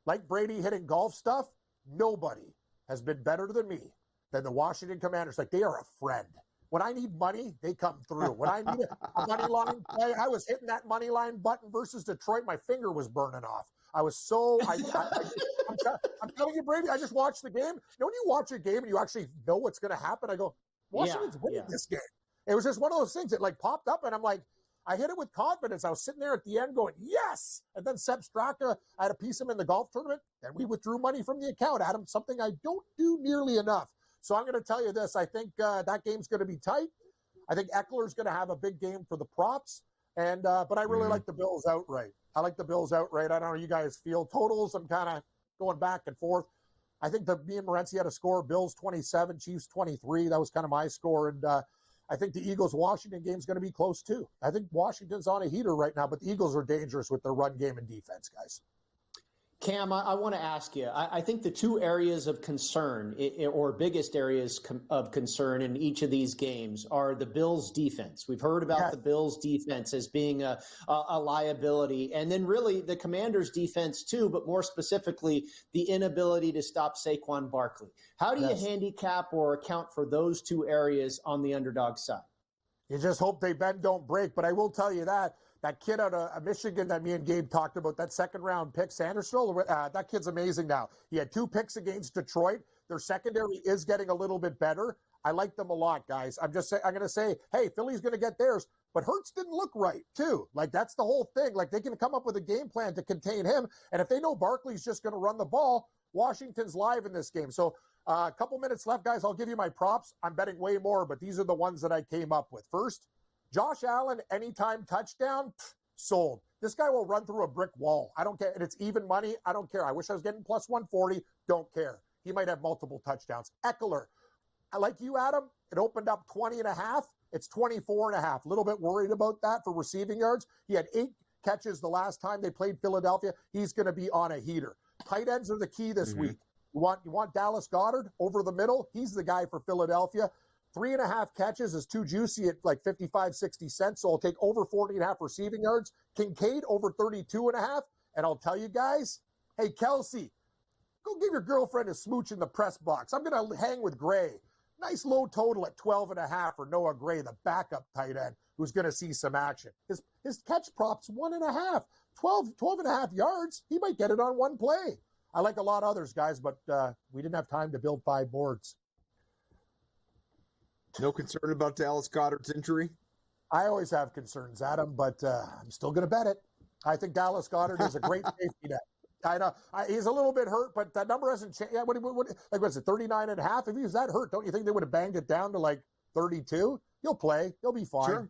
Like Brady hitting golf stuff, nobody has been better than me than the Washington Commanders. Like, they are a friend. When I need money, they come through. When I need a money line play, I was hitting that money line button versus Detroit. My finger was burning off. I was so, I'm telling you, Brady, I just watched the game. You know, when you watch a game and you actually know what's going to happen, I go, Washington's winning this game. It was just one of those things that like popped up, and I'm like, I hit it with confidence. I was sitting there at the end going, yes. And then Seb Straka, I had a piece of him in the golf tournament, and we withdrew money from the account, Adam, something I don't do nearly enough. So I'm going to tell you this. I think that game's going to be tight. I think Eckler's going to have a big game for the props. And but I really like the Bills outright. I like the Bills outright. I don't know how you guys feel. Totals, I'm kind of going back and forth. I think me and Morency had a score, Bills 27, Chiefs 23. That was kind of my score. And I think the Eagles-Washington game is going to be close too. I think Washington's on a heater right now, but the Eagles are dangerous with their run game and defense, guys. Cam, I want to ask you, I think the two areas of concern, or biggest areas of concern in each of these games, are the Bills' defense. We've heard about the Bills' defense as being a liability, and then really the Commanders' defense too, but more specifically, the inability to stop Saquon Barkley. How do you handicap or account for those two areas on the underdog side? You just hope they bend, don't break, but I will tell you that kid out of Michigan that me and Gabe talked about, that second-round pick, Sanderson, that kid's amazing now. He had 2 picks against Detroit. Their secondary is getting a little bit better. I like them a lot, guys. I'm going to say, hey, Philly's going to get theirs, but Hurts didn't look right, too. Like, that's the whole thing. Like, they can come up with a game plan to contain him, and if they know Barkley's just going to run the ball, Washington's live in this game. So a couple minutes left, guys. I'll give you my props. I'm betting way more, but these are the ones that I came up with. First, Josh Allen, anytime touchdown, sold. This guy will run through a brick wall. I don't care. And it's even money. I don't care. I wish I was getting plus 140. Don't care. He might have multiple touchdowns. Eckler, I like you, Adam. It opened up 20.5. It's 24.5. A little bit worried about that for receiving yards. He had 8 catches the last time they played Philadelphia. He's going to be on a heater. Tight ends are the key this week. You want Dallas Goedert over the middle? He's the guy for Philadelphia. 3.5 catches is too juicy at like 55, 60 cents. So I'll take over 40.5 receiving yards. Kincaid over 32.5. And I'll tell you guys, hey, Kelsey, go give your girlfriend a smooch in the press box. I'm going to hang with Gray. Nice low total at 12.5 for Noah Gray, the backup tight end, who's going to see some action. His catch prop's 1.5, 12.5 yards. He might get it on one play. I like a lot of others, guys, but we didn't have time to build 5 boards. No concern about Dallas Goedert's injury? I always have concerns, Adam, but I'm still going to bet it. I think Dallas Goedert is a great safety net. I know he's a little bit hurt, but that number hasn't changed. Yeah, what's it, 39.5? If he was that hurt, don't you think they would have banged it down to like 32? He'll play. He'll be fine. Sure.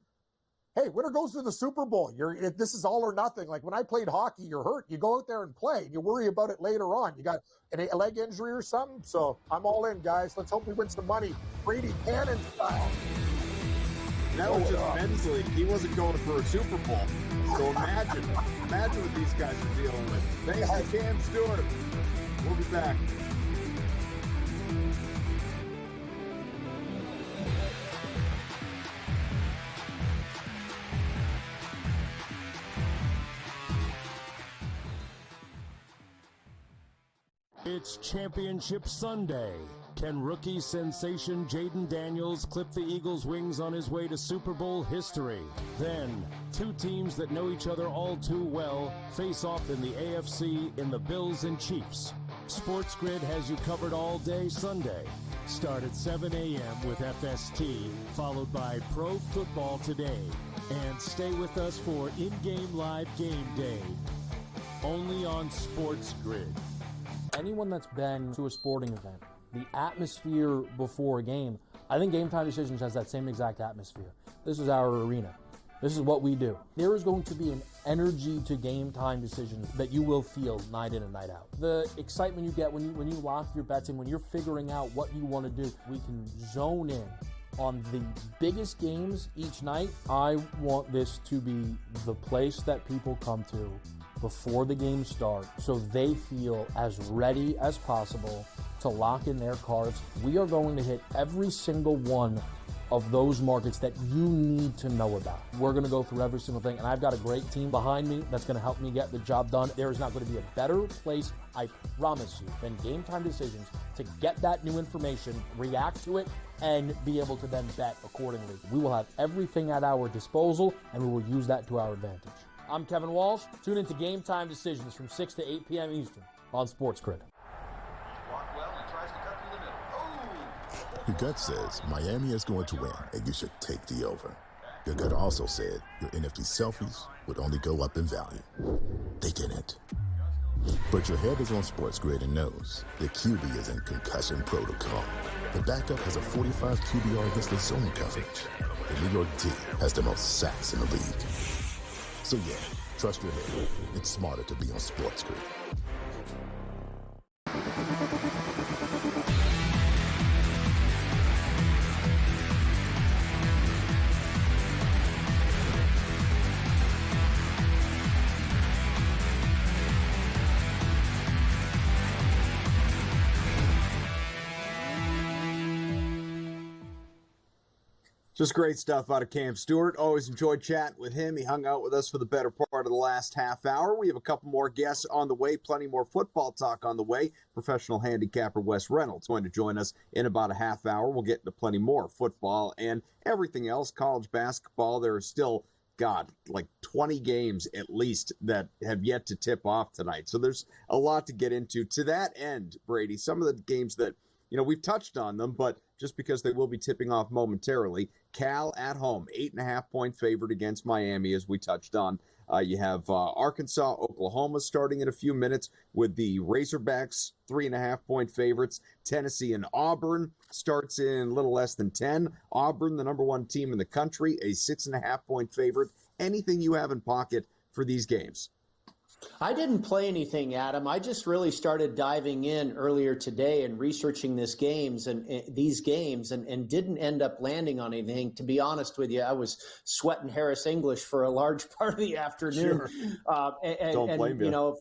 Hey, winner goes to the Super Bowl. This is all or nothing. Like when I played hockey, you're hurt. You go out there and play. You worry about it later on. You got a leg injury or something. So I'm all in, guys. Let's hope we win some money. Brady Cannon style. That was just mentally. He wasn't going for a Super Bowl. So imagine what these guys are dealing with. Thanks to Cam Stewart. We'll be back. It's Championship Sunday. Can rookie sensation Jaden Daniels clip the Eagles' wings on his way to Super Bowl history? Then, 2 teams that know each other all too well face off in the AFC in the Bills and Chiefs. SportsGrid has you covered all day Sunday. Start at 7 a.m. with FST, followed by Pro Football Today. And stay with us for in-game live game day. Only on SportsGrid. Anyone that's been to a sporting event, the atmosphere before a game, I think Game Time Decisions has that same exact atmosphere. This is our arena. This is what we do. There is going to be an energy to Game Time Decisions that you will feel night in and night out. The excitement you get when you lock your bets in, when you're figuring out what you want to do, we can zone in on the biggest games each night. I want this to be the place that people come to before the game starts so they feel as ready as possible to lock in their cards. We are going to hit every single one of those markets that you need to know about. We're going to go through every single thing, and I've got a great team behind me that's going to help me get the job done. There is not going to be a better place, I promise you, than Game Time Decisions to get that new information, react to it, and be able to then bet accordingly. We will have everything at our disposal, and we will use that to our advantage. I'm Kevin Walsh. Tune into Game Time Decisions from 6 to 8 p.m. Eastern on SportsGrid. Your gut says Miami is going to win, and you should take the over. Your gut also said your NFT selfies would only go up in value. They didn't. But your head is on SportsGrid and knows the QB is in concussion protocol. The backup has a 45 QBR against the zone coverage. The New York D has the most sacks in the league. So yeah, trust your head. It's smarter to be on SportsGrid. Just great stuff out of Cam Stewart. Always enjoyed chatting with him. He hung out with us for the better part of the last half hour. We have a couple more guests on the way, plenty more football talk on the way. Professional handicapper Wes Reynolds going to join us in about a half hour. We'll get into plenty more football and everything else. College basketball, there are still, like 20 games at least that have yet to tip off tonight. So there's a lot to get into. To that end, Brady, some of the games that, we've touched on them, but just because they will be tipping off momentarily. Cal at home, 8.5-point favorite against Miami, as we touched on. You have Arkansas, Oklahoma starting in a few minutes with the Razorbacks, 3.5-point favorites. Tennessee and Auburn starts in a little less than 10. Auburn, the number one team in the country, a 6.5-point favorite. Anything you have in pocket for these games? I didn't play anything, Adam. I just really started diving in earlier today and researching these games and didn't end up landing on anything. To be honest with you, I was sweating Harris English for a large part of the afternoon. Sure. Don't blame you.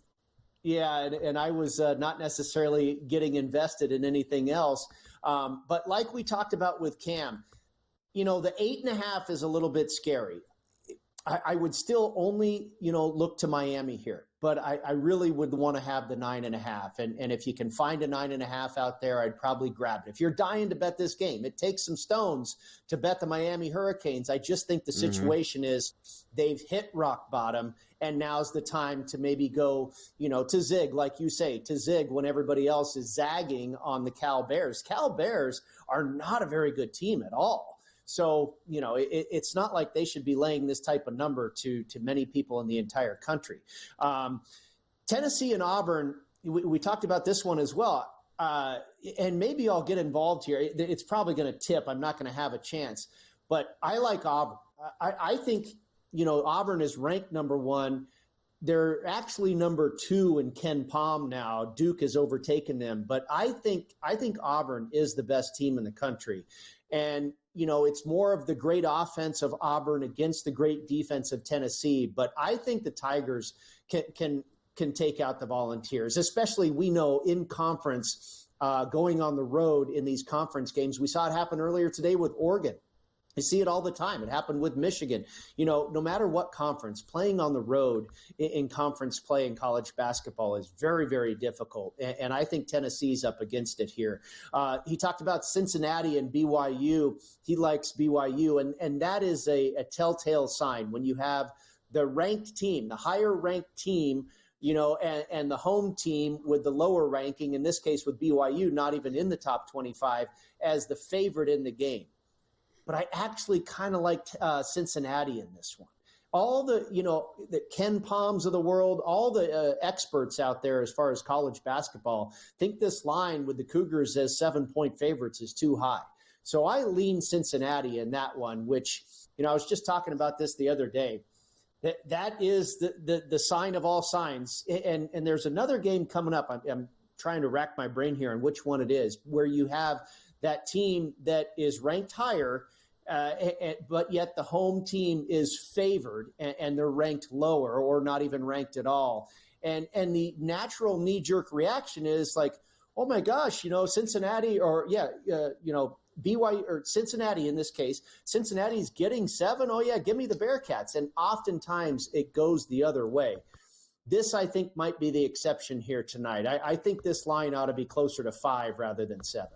And I was not necessarily getting invested in anything else. But like we talked about with Cam, the 8.5 is a little bit scary. I would still only, look to Miami here, but I really would want to have the 9.5. And if you can find a 9.5 out there, I'd probably grab it. If you're dying to bet this game, it takes some stones to bet the Miami Hurricanes. I just think the situation is they've hit rock bottom, and now's the time to maybe go, to zig, like you say, to zig when everybody else is zagging on the Cal Bears. Cal Bears are not a very good team at all. So, it's not like they should be laying this type of number to many people in the entire country. Tennessee and Auburn, we talked about this one as well. And maybe I'll get involved here. It's probably going to tip. I'm not going to have a chance. But I like Auburn. I think, Auburn is ranked number one. They're actually number 2 in Ken Palm now. Duke has overtaken them. But I think Auburn is the best team in the country. And it's more of the great offense of Auburn against the great defense of Tennessee. But I think the Tigers can take out the Volunteers, especially we know in conference, going on the road in these conference games. We saw it happen earlier today with Oregon. I see it all the time. It happened with Michigan. No matter what conference, playing on the road in conference play in college basketball is very, very difficult. And I think Tennessee's up against it here. He talked about Cincinnati and BYU. He likes BYU. And that is a telltale sign when you have the ranked team, the higher ranked team, and the home team with the lower ranking, in this case with BYU, not even in the top 25, as the favorite in the game. But I actually kind of liked Cincinnati in this one. All the Ken Palms of the world, all the experts out there as far as college basketball think this line with the Cougars as 7-point favorites is too high. So I lean Cincinnati in that one, which, I was just talking about this the other day. That is the sign of all signs. And there's another game coming up. I'm trying to rack my brain here on which one it is, where you have that team that is ranked higher, but yet the home team is favored and they're ranked lower or not even ranked at all. And the natural knee-jerk reaction is like, oh my gosh, Cincinnati BYU or Cincinnati in this case, Cincinnati's getting 7. Oh yeah, give me the Bearcats. And oftentimes it goes the other way. This, I think, might be the exception here tonight. I think this line ought to be closer to 5 rather than 7.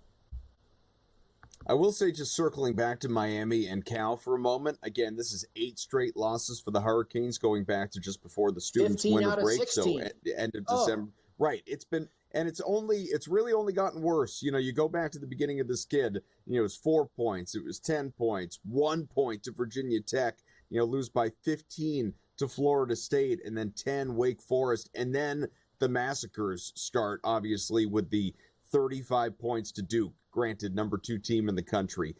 I will say, just circling back to Miami and Cal for a moment, again, this is 8 straight losses for the Hurricanes going back to just before the students' winter break. 16. So at the end of December. Right. It's really only gotten worse. You go back to the beginning of the skid, it was 4 points, it was 10 points, 1 point to Virginia Tech, lose by 15 to Florida State, and then 10 Wake Forest. And then the massacres start, obviously, with the 35 points to Duke. Granted, number 2 team in the country.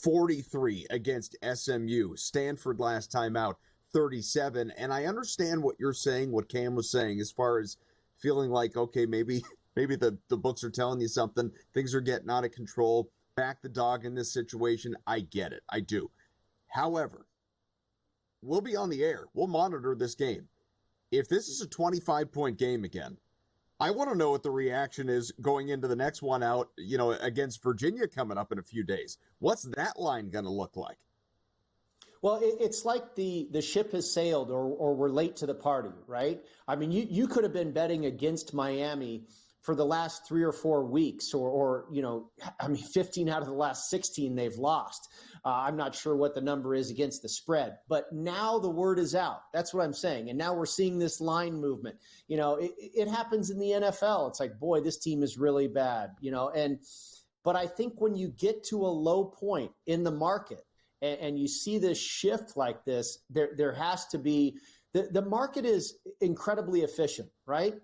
43 against SMU. Stanford last time out, 37. And I understand what you're saying, what Cam was saying, as far as feeling like, okay, maybe the books are telling you something. Things are getting out of control. Back the dog in this situation. I get it. I do. However, we'll be on the air. We'll monitor this game. If this is a 25-point game again, I want to know what the reaction is going into the next one out, against Virginia coming up in a few days. What's that line going to look like? Well, it's like the ship has sailed or we're late to the party, right? I mean, you could have been betting against Miami for the last 3 or 4 weeks or 15 out of the last 16 they've lost. I'm not sure what the number is against the spread, but now the word is out. That's what I'm saying. And now we're seeing this line movement. It happens in the NFL. It's like, boy, this team is really bad, but I think when you get to a low point in the market and you see this shift like this, there has to be, the market is incredibly efficient, right?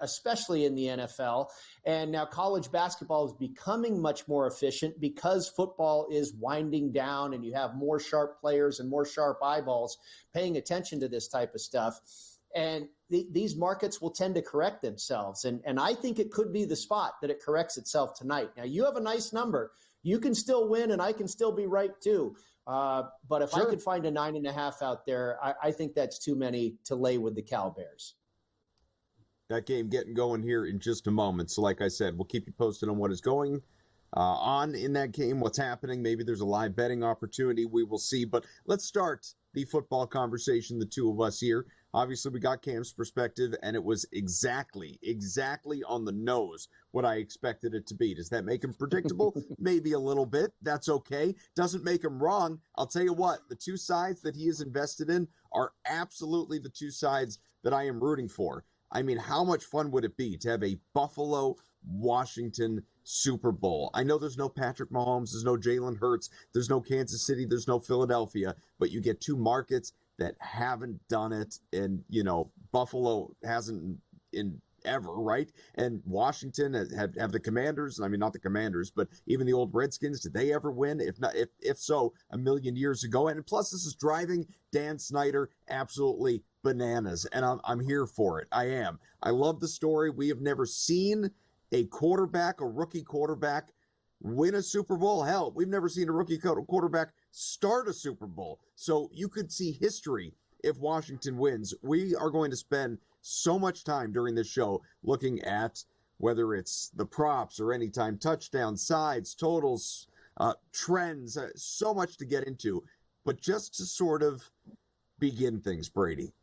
Especially in the NFL. And now college basketball is becoming much more efficient because football is winding down and you have more sharp players and more sharp eyeballs paying attention to this type of stuff. And these markets will tend to correct themselves. And I think it could be the spot that it corrects itself tonight. Now, you have a nice number. You can still win and I can still be right too. But if I could find a 9.5 out there, I think that's too many to lay with the Cal Bears. That game getting going here in just a moment. So like I said, we'll keep you posted on what is going on in that game, what's happening. Maybe there's a live betting opportunity. We will see. But let's start the football conversation, the two of us here. Obviously, we got Cam's perspective, and it was exactly on the nose what I expected it to be. Does that make him predictable? Maybe a little bit. That's okay. Doesn't make him wrong. I'll tell you what, the two sides that he is invested in are absolutely the two sides that I am rooting for. I mean, how much fun would it be to have a Buffalo-Washington Super Bowl? I know there's no Patrick Mahomes, there's no Jalen Hurts, there's no Kansas City, there's no Philadelphia, but you get two markets that haven't done it, and Buffalo hasn't in ever, right? And Washington have the Commanders. I mean, not the Commanders, but even the old Redskins. Did they ever win? If so, a million years ago. And plus, this is driving Dan Snyder absolutely bananas, and I'm here for it. I am. I love the story. We have never seen a rookie quarterback, win a Super Bowl. Hell, we've never seen a rookie quarterback start a Super Bowl. So you could see history if Washington wins. We are going to spend so much time during this show looking at whether it's the props or anytime touchdowns, sides, totals, trends, so much to get into. But just to sort of begin things, Brady,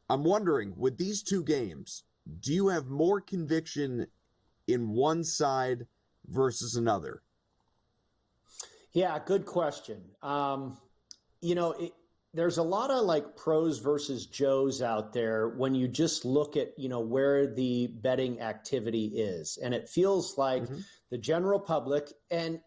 I'm wondering, with these two games, do you have more conviction in one side versus another? Yeah, good question. There's a lot of pros versus Joes out there when you just look at, where the betting activity is. And it feels like the general public, and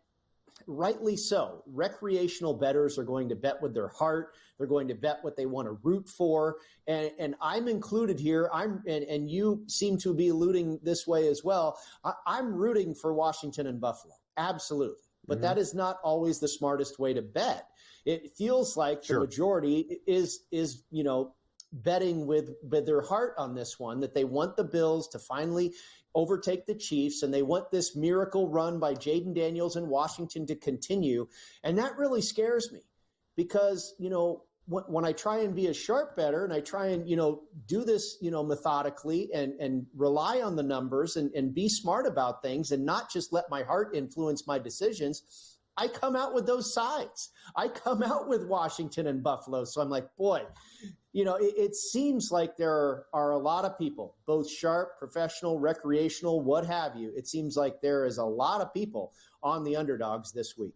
rightly so, recreational bettors are going to bet with their heart. They're going to bet what they want to root for. And I'm included here. And you seem to be alluding this way as well. I'm rooting for Washington and Buffalo. Absolutely. But that is not always the smartest way to bet. It feels like the majority is betting with their heart on this one, that they want the Bills to finally overtake the Chiefs, and they want this miracle run by Jaden Daniels in Washington to continue. And that really scares me because, when I try and be a sharp bettor and I try and, do this, methodically and rely on the numbers and be smart about things and not just let my heart influence my decisions, I come out with those sides. I come out with Washington and Buffalo. So I'm like, boy, it seems like there are a lot of people, both sharp, professional, recreational, what have you. It seems like there is a lot of people on the underdogs this week.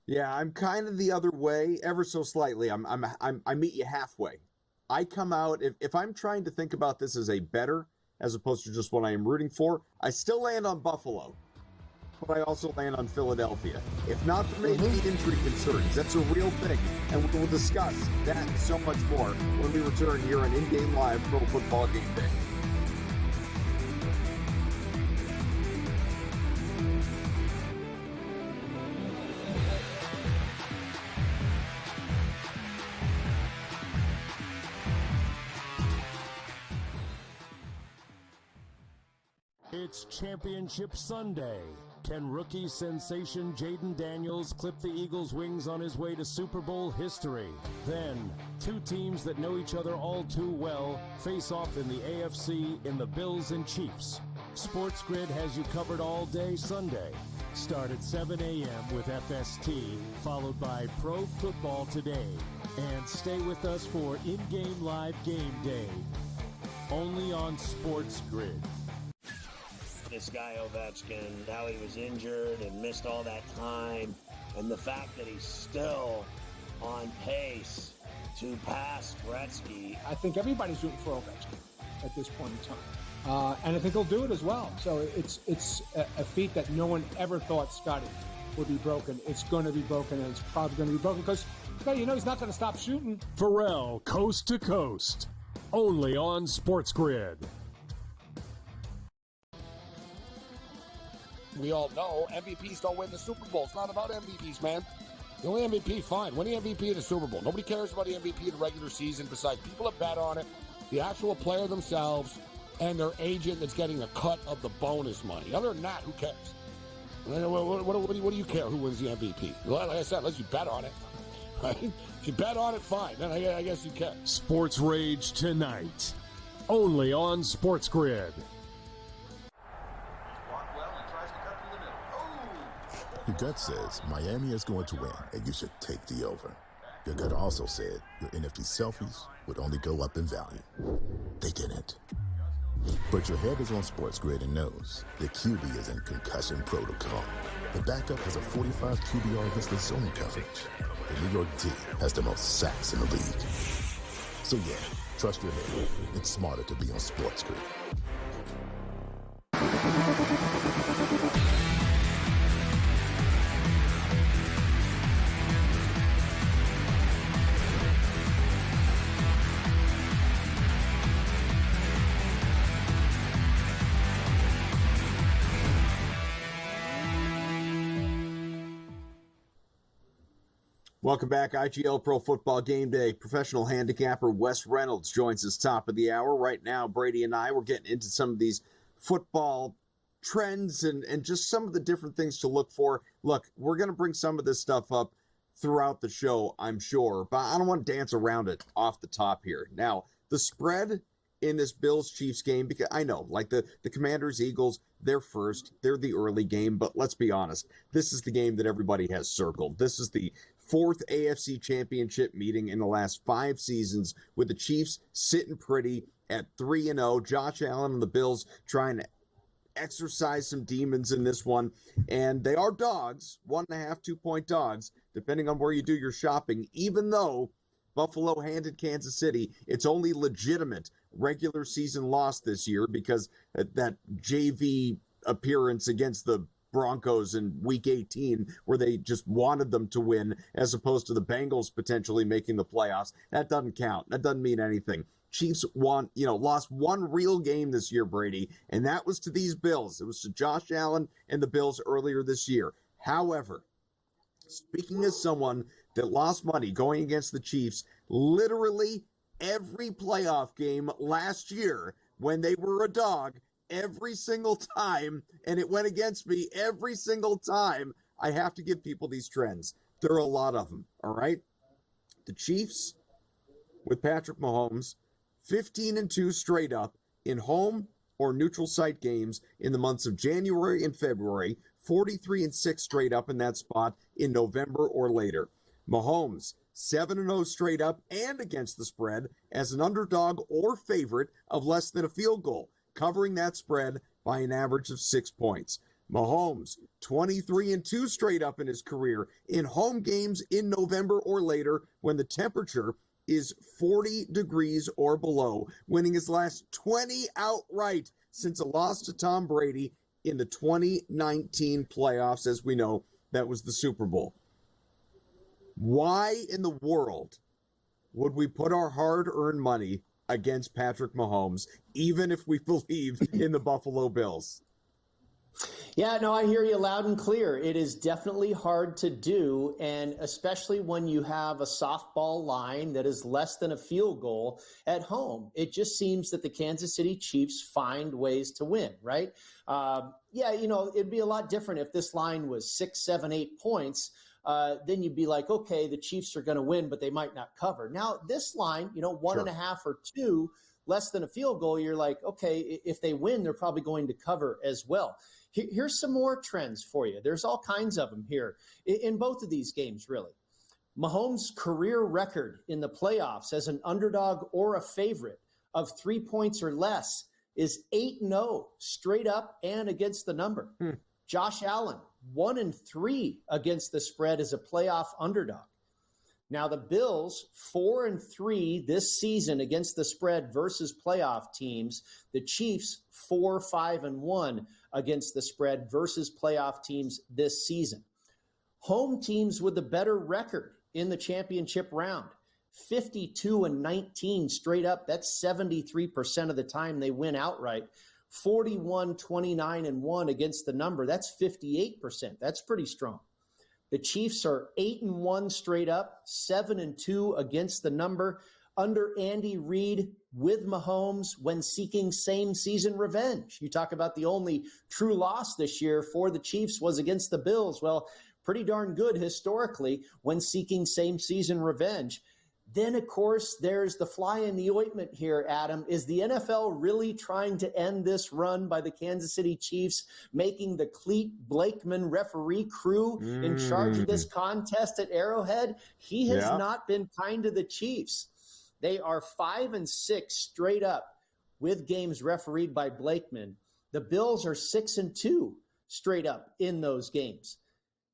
Yeah, I'm kind of the other way, ever so slightly. I meet you halfway. I come out, if I'm trying to think about this as a bettor, as opposed to just what I am rooting for, I still land on Buffalo, but I also land on Philadelphia. If not for maybe injury concerns, that's a real thing, and we will discuss that and so much more when we return here on In-Game Live Pro Football Game Day. It's Championship Sunday Can rookie sensation Jaden Daniels clip the Eagles' wings on his way to Super Bowl history? Then, two teams that know each other all too well face off in the AFC in the Bills and Chiefs. SportsGrid has you covered all day Sunday. Start at 7 a.m. with FST, followed by Pro Football Today. And stay with us for in-game live game day. Only on SportsGrid. This guy Ovechkin, how he was injured and missed all that time, and the fact that he's still on pace to pass Gretzky. I think everybody's rooting for Ovechkin at this point in time, and I think he'll do it as well. So it's a feat that no one ever thought Scotty would be broken. It's going to be broken, and it's probably going to be broken because he's not going to stop shooting. Pharrell, Coast to Coast, only on SportsGrid. We all know MVPs don't win the Super Bowl. It's not about MVPs, man. The only MVP, fine. Win the MVP of the Super Bowl. Nobody cares about the MVP of the regular season besides people that bet on it, the actual player themselves, and their agent that's getting a cut of the bonus money. Other than that, who cares? What do you care who wins the MVP? Like I said, unless you bet on it. Right? If you bet on it, fine. Then I guess you can. Sports Rage tonight, only on SportsGrid. Your gut says Miami is going to win, and you should take the over. Your gut also said your NFT selfies would only go up in value. They didn't. But your head is on SportsGrid and knows the QB is in concussion protocol. The backup has a 45 QBR against the zone coverage. The New York D has the most sacks in the league. So yeah, trust your head. It's smarter to be on SportsGrid. Welcome back, IGL Pro Football Game Day. Professional handicapper Wes Reynolds joins us top of the hour. Right now, Brady and I, we're getting into some of these football trends and just some of the different things to look for. Look, we're going to bring some of this stuff up throughout the show, I'm sure, but I don't want to dance around it off the top here. Now, the spread in this Bills-Chiefs game, because I know, like the Commanders-Eagles, they're first, they're the early game, but let's be honest, this is the game that everybody has circled. This is the fourth AFC Championship meeting in the last 5 seasons, with the Chiefs sitting pretty at 3-0. Josh Allen and the Bills trying to exercise some demons in this one, and they are dogs, 1.5, 2-point dogs, depending on where you do your shopping, even though Buffalo handed Kansas City its only legitimate regular season loss this year because that JV appearance against the Broncos in Week 18, where they just wanted them to win, as opposed to the Bengals potentially making the playoffs. That doesn't count. That doesn't mean anything. Chiefs lost one real game this year, Brady, and that was to these Bills. It was to Josh Allen and the Bills earlier this year. However, speaking as someone that lost money going against the Chiefs, literally every playoff game last year when they were a dog, every single time, and it went against me every single time, I have to give people these trends. There are a lot of them, all right? The Chiefs, with Patrick Mahomes, 15-2 straight up in home or neutral site games in the months of January and February, 43-6 straight up in that spot in November or later. Mahomes, 7-0 straight up and against the spread as an underdog or favorite of less than a field goal, covering that spread by an average of 6 points. Mahomes, 23-2 straight up in his career in home games in November or later when the temperature is 40 degrees or below, winning his last 20 outright since a loss to Tom Brady in the 2019 playoffs. As we know, that was the Super Bowl. Why in the world would we put our hard-earned money against Patrick Mahomes, even if we believe in the Buffalo Bills? Yeah, no, I hear you loud and clear. It is definitely hard to do, and especially when you have a softball line that is less than a field goal at home. It just seems that the Kansas City Chiefs find ways to win, right? Yeah, it'd be a lot different if this line was 6, 7, 8 points. Then you'd be like, okay, the Chiefs are going to win, but they might not cover. Now, this line, 1.5 or 2, less than a field goal, you're like, okay, if they win, they're probably going to cover as well. Here's some more trends for you. There's all kinds of them here in both of these games, really. Mahomes' career record in the playoffs as an underdog or a favorite of 3 points or less is 8-0 straight up and against the number. Josh Allen, 1-3 against the spread as a playoff underdog. Now the Bills, 4-3 this season against the spread versus playoff teams. The Chiefs, 4-5-1 against the spread versus playoff teams this season. Home teams with a better record in the championship round, 52-19 straight up. That's 73% of the time they win outright. 41-29-1 against the number. That's 58%. That's pretty strong. The Chiefs are 8-1 straight up, 7-2 against the number under Andy Reid with Mahomes when seeking same season revenge. You talk about the only true loss this year for the Chiefs was against the Bills. Well, pretty darn good historically when seeking same season revenge. Then, of course, there's the fly in the ointment here, Adam. Is the NFL really trying to end this run by the Kansas City Chiefs, making the Clete Blakeman referee crew in charge of this contest at Arrowhead? He has not been kind to the Chiefs. They are 5-6 straight up with games refereed by Blakeman. The Bills are 6-2 straight up in those games.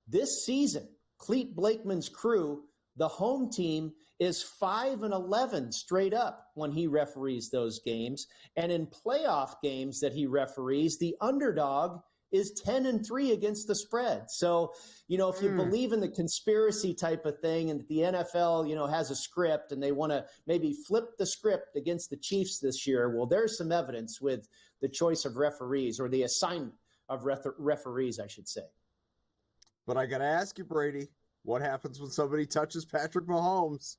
This season, Clete Blakeman's crew, the home team, is 5-11 straight up when he referees those games. And in playoff games that he referees, the underdog is 10-3 against the spread. So, if you believe in the conspiracy type of thing and that the NFL, has a script and they want to maybe flip the script against the Chiefs this year, well, there's some evidence with the choice of referees or the assignment of referees, I should say. But I got to ask you, Brady, what happens when somebody touches Patrick Mahomes?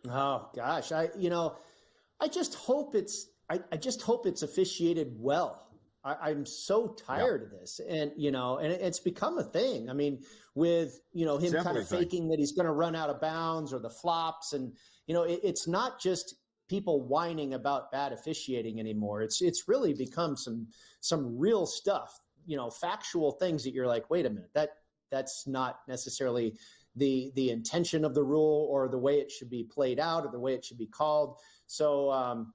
Oh gosh, I just hope it's officiated well. I'm so tired of this, and it's become a thing. I mean, with him kind of faking that he's going to run out of bounds or the flops, and it's not just people whining about bad officiating anymore. It's really become some real stuff. Factual things that you're like, wait a minute, that's not necessarily the intention of the rule or the way it should be played out or the way it should be called. So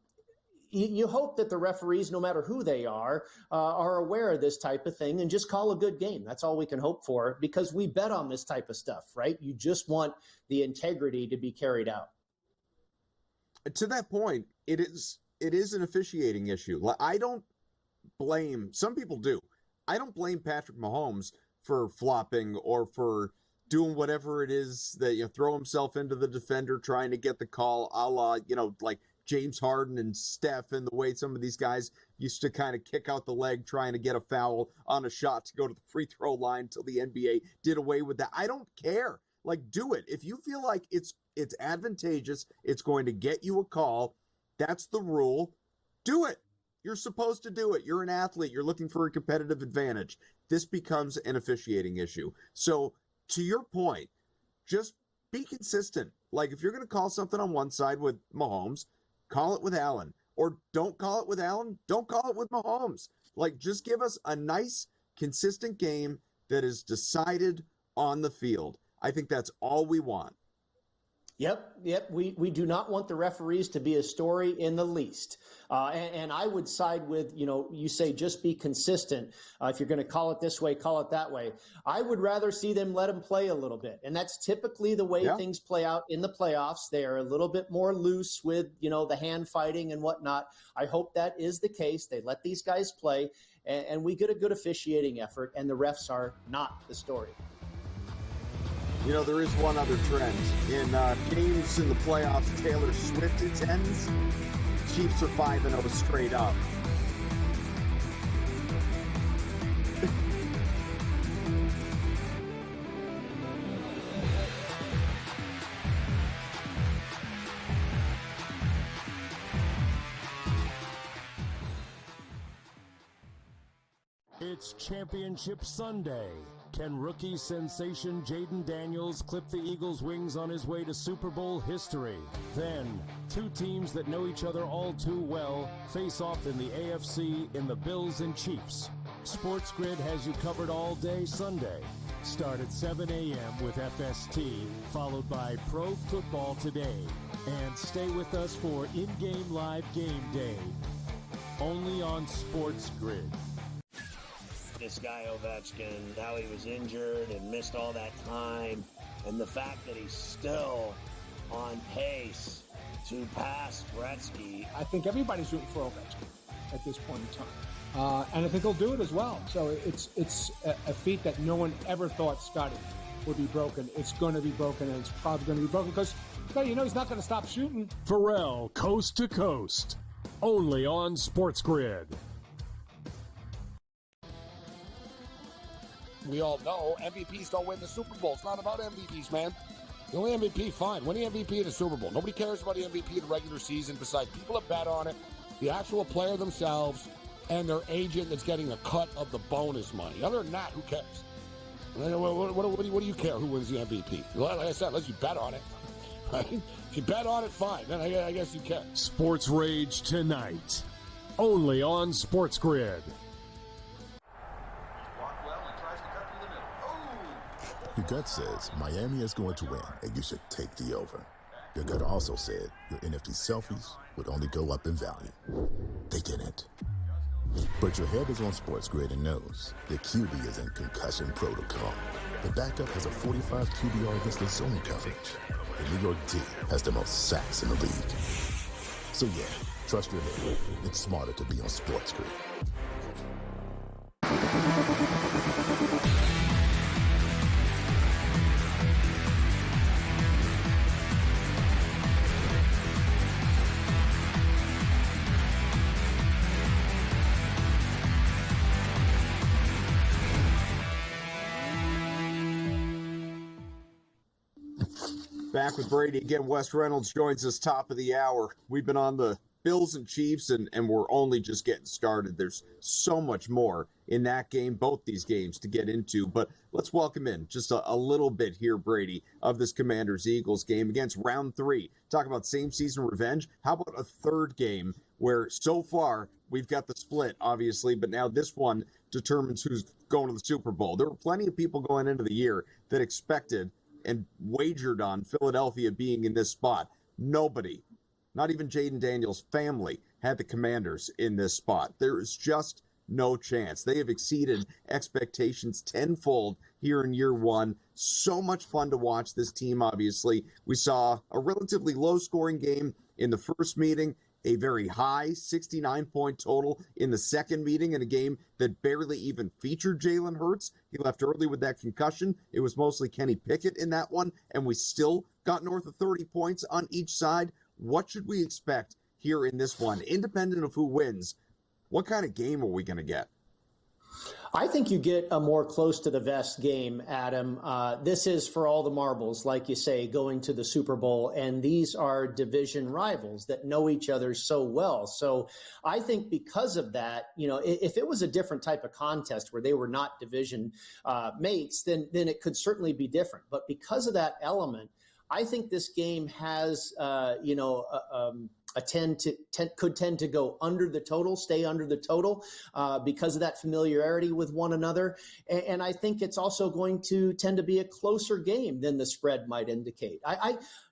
you hope that the referees, no matter who they are aware of this type of thing and just call a good game. That's all we can hope for because we bet on this type of stuff, right? You just want the integrity to be carried out. To that point, it is an officiating issue. I don't blame, some people do. I don't blame Patrick Mahomes for flopping or for doing whatever it is that, throw himself into the defender trying to get the call, a la, like James Harden and Steph, and the way some of these guys used to kind of kick out the leg trying to get a foul on a shot to go to the free throw line until the NBA did away with that. I don't care. Like, do it. If you feel like it's advantageous, it's going to get you a call, that's the rule, do it. You're supposed to do it. You're an athlete. You're looking for a competitive advantage. This becomes an officiating issue. So, to your point, just be consistent. Like, if you're going to call something on one side with Mahomes, call it with Allen. Or don't call it with Allen, don't call it with Mahomes. Like, just give us a nice, consistent game that is decided on the field. I think that's all we want. Yep. We do not want the referees to be a story in the least. And I would side with, you say just be consistent. If you're going to call it this way, call it that way. I would rather see them let them play a little bit. And that's typically the way things play out in the playoffs. They are a little bit more loose with, the hand fighting and whatnot. I hope that is the case. They let these guys play and we get a good officiating effort and the refs are not the story. There is one other trend. In games in the playoffs, Taylor Swift attends. Chiefs are 5-0 straight up. It's Championship Sunday. Can rookie sensation Jaden Daniels clip the Eagles' wings on his way to Super Bowl history? Then, two teams that know each other all too well face off in the AFC in the Bills and Chiefs. SportsGrid has you covered all day Sunday. Start at 7 a.m. with FST, followed by Pro Football Today. And stay with us for in-game live game day, only on SportsGrid. This guy Ovechkin, how he was injured and missed all that time, and the fact that he's still on pace to pass Gretzky. I think everybody's rooting for Ovechkin at this point in time. And I think he'll do it as well. So it's a feat that no one ever thought Scotty would be broken. It's going to be broken, and it's probably going to be broken because, he's not going to stop shooting. Pharrell, Coast to Coast, only on SportsGrid. We all know MVPs don't win the Super Bowl. It's not about MVPs, man. The only MVP, fine. Win the MVP of the Super Bowl. Nobody cares about the MVP of the regular season besides people that bet on it, the actual player themselves, and their agent that's getting a cut of the bonus money. Other than that, who cares? What do you care who wins the MVP? Like I said, unless you bet on it. Right? If you bet on it, fine. Then I guess you can. Sports Rage tonight, only on SportsGrid. Your gut says Miami is going to win, and you should take the over. Your gut also said your NFT selfies would only go up in value. They didn't. But your head is on SportsGrid and knows the QB is in concussion protocol. The backup has a 45 QBR against the zone coverage. The New York D has the most sacks in the league. So yeah, trust your head. It's smarter to be on SportsGrid. Back with Brady again. Wes Reynolds joins us top of the hour. We've been on the Bills and Chiefs, and we're only just getting started. There's so much more in that game, both these games, to get into. But let's welcome in just a little bit here, Brady, of this Commanders-Eagles game against round 3. Talk about same-season revenge. How about a third game where so far we've got the split, obviously, but now this one determines who's going to the Super Bowl. There were plenty of people going into the year that expected and wagered on Philadelphia being in this spot. Nobody, not even Jaden Daniels' family, had the Commanders in this spot. There is just no chance. They have exceeded expectations tenfold here in year one. So much fun to watch this team, obviously. We saw a relatively low-scoring game in the first meeting, a very high 69-point total in the second meeting, in a game that barely even featured Jalen Hurts. He left early with that concussion. It was mostly Kenny Pickett in that one, and we still got north of 30 points on each side. What should we expect here in this one? Independent of who wins, what kind of game are we going to get? I think you get a more close to the vest game, Adam. This is for all the marbles, like you say, going to the Super Bowl, and these are division rivals that know each other so well. So I think because of that, if it was a different type of contest where they were not division mates, then it could certainly be different. But because of that element, I think this game has, could tend to go under the total, stay under the total because of that familiarity with one another. And I think it's also going to tend to be a closer game than the spread might indicate.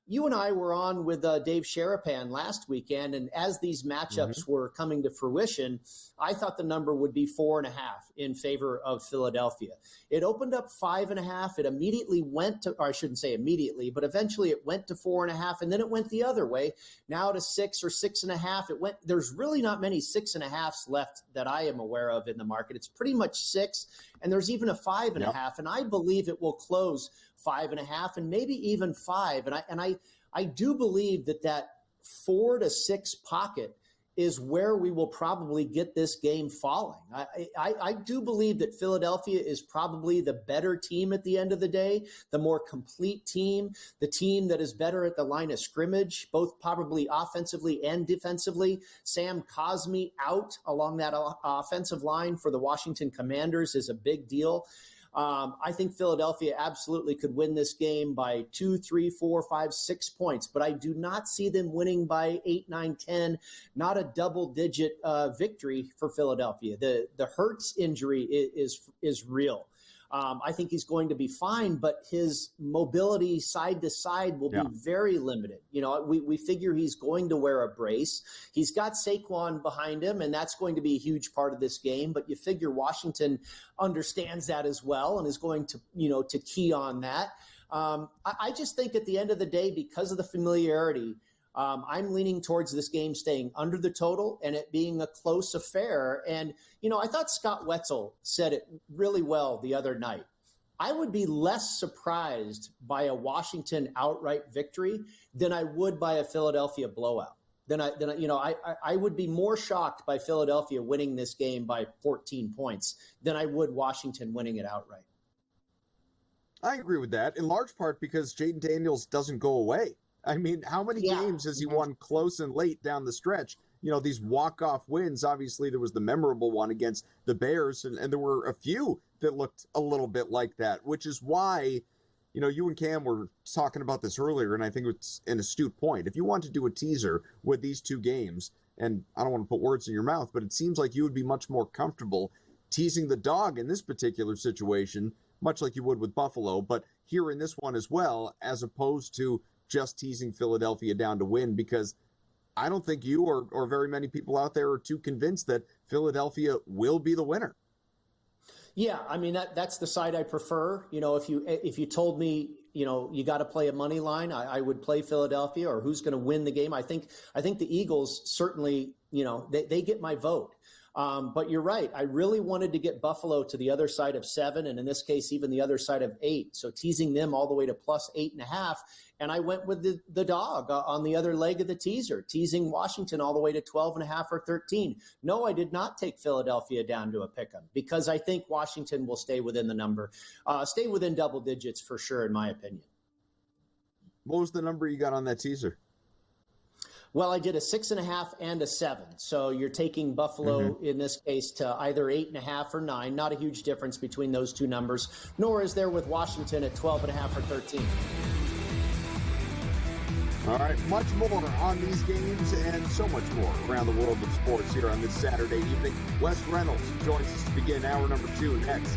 You and I were on with Dave Sharapan last weekend, and as these matchups were coming to fruition, I thought the number would be 4.5 in favor of Philadelphia. It opened up 5.5. It immediately went to, or I shouldn't say immediately, but eventually it went to 4.5, and then it went the other way, now to 6 or 6.5. There's really not many 6.5s left that I am aware of in the market. It's pretty much 6, and there's even a 5.5, and I believe it will close 5.5 and maybe even 5. And I do believe that 4 to 6 pocket is where we will probably get this game falling. I do believe that Philadelphia is probably the better team at the end of the day, the more complete team, the team that is better at the line of scrimmage, both probably offensively and defensively. Sam Cosmi out along that offensive line for the Washington Commanders is a big deal. I think Philadelphia absolutely could win this game by 2, 3, 4, 5, 6 points, but I do not see them winning by 8, 9, 10, not a double-digit victory for Philadelphia. The Hurts injury is real. I think he's going to be fine, but his mobility side to side will be very limited. You know, we figure he's going to wear a brace. He's got Saquon behind him, and that's going to be a huge part of this game. But you figure Washington understands that as well and is going to, to key on that. I just think at the end of the day, because of the familiarity, I'm leaning towards this game staying under the total and it being a close affair. And, I thought Scott Wetzel said it really well the other night. I would be less surprised by a Washington outright victory than I would by a Philadelphia blowout. I would be more shocked by Philadelphia winning this game by 14 points than I would Washington winning it outright. I agree with that, in large part because Jaden Daniels doesn't go away. I mean, how many games has he won close and late down the stretch? These walk-off wins, obviously there was the memorable one against the Bears, and there were a few that looked a little bit like that, which is why, you and Cam were talking about this earlier, and I think it's an astute point. If you want to do a teaser with these two games, and I don't want to put words in your mouth, but it seems like you would be much more comfortable teasing the dog in this particular situation, much like you would with Buffalo, but here in this one as well, as opposed to just teasing Philadelphia down to win, because I don't think you or very many people out there are too convinced that Philadelphia will be the winner. Yeah, I mean, that's the side I prefer. If you told me, you got to play a money line, I would play Philadelphia, or who's going to win the game. I think the Eagles certainly, they get my vote. But you're right. I really wanted to get Buffalo to the other side of 7, and in this case, even the other side of 8. So teasing them all the way to plus 8.5. And I went with the dog on the other leg of the teaser, teasing Washington all the way to 12.5 or 13. No, I did not take Philadelphia down to a pick'em because I think Washington will stay within the number, stay within double digits for sure, in my opinion. What was the number you got on that teaser? Well, I did a 6.5 and a 7. So you're taking Buffalo in this case to either 8.5 or 9. Not a huge difference between those two numbers, nor is there with Washington at 12.5 or 13. All right, much more on these games and so much more around the world of sports here on this Saturday evening. Wes Reynolds joins us to begin hour number 2 next.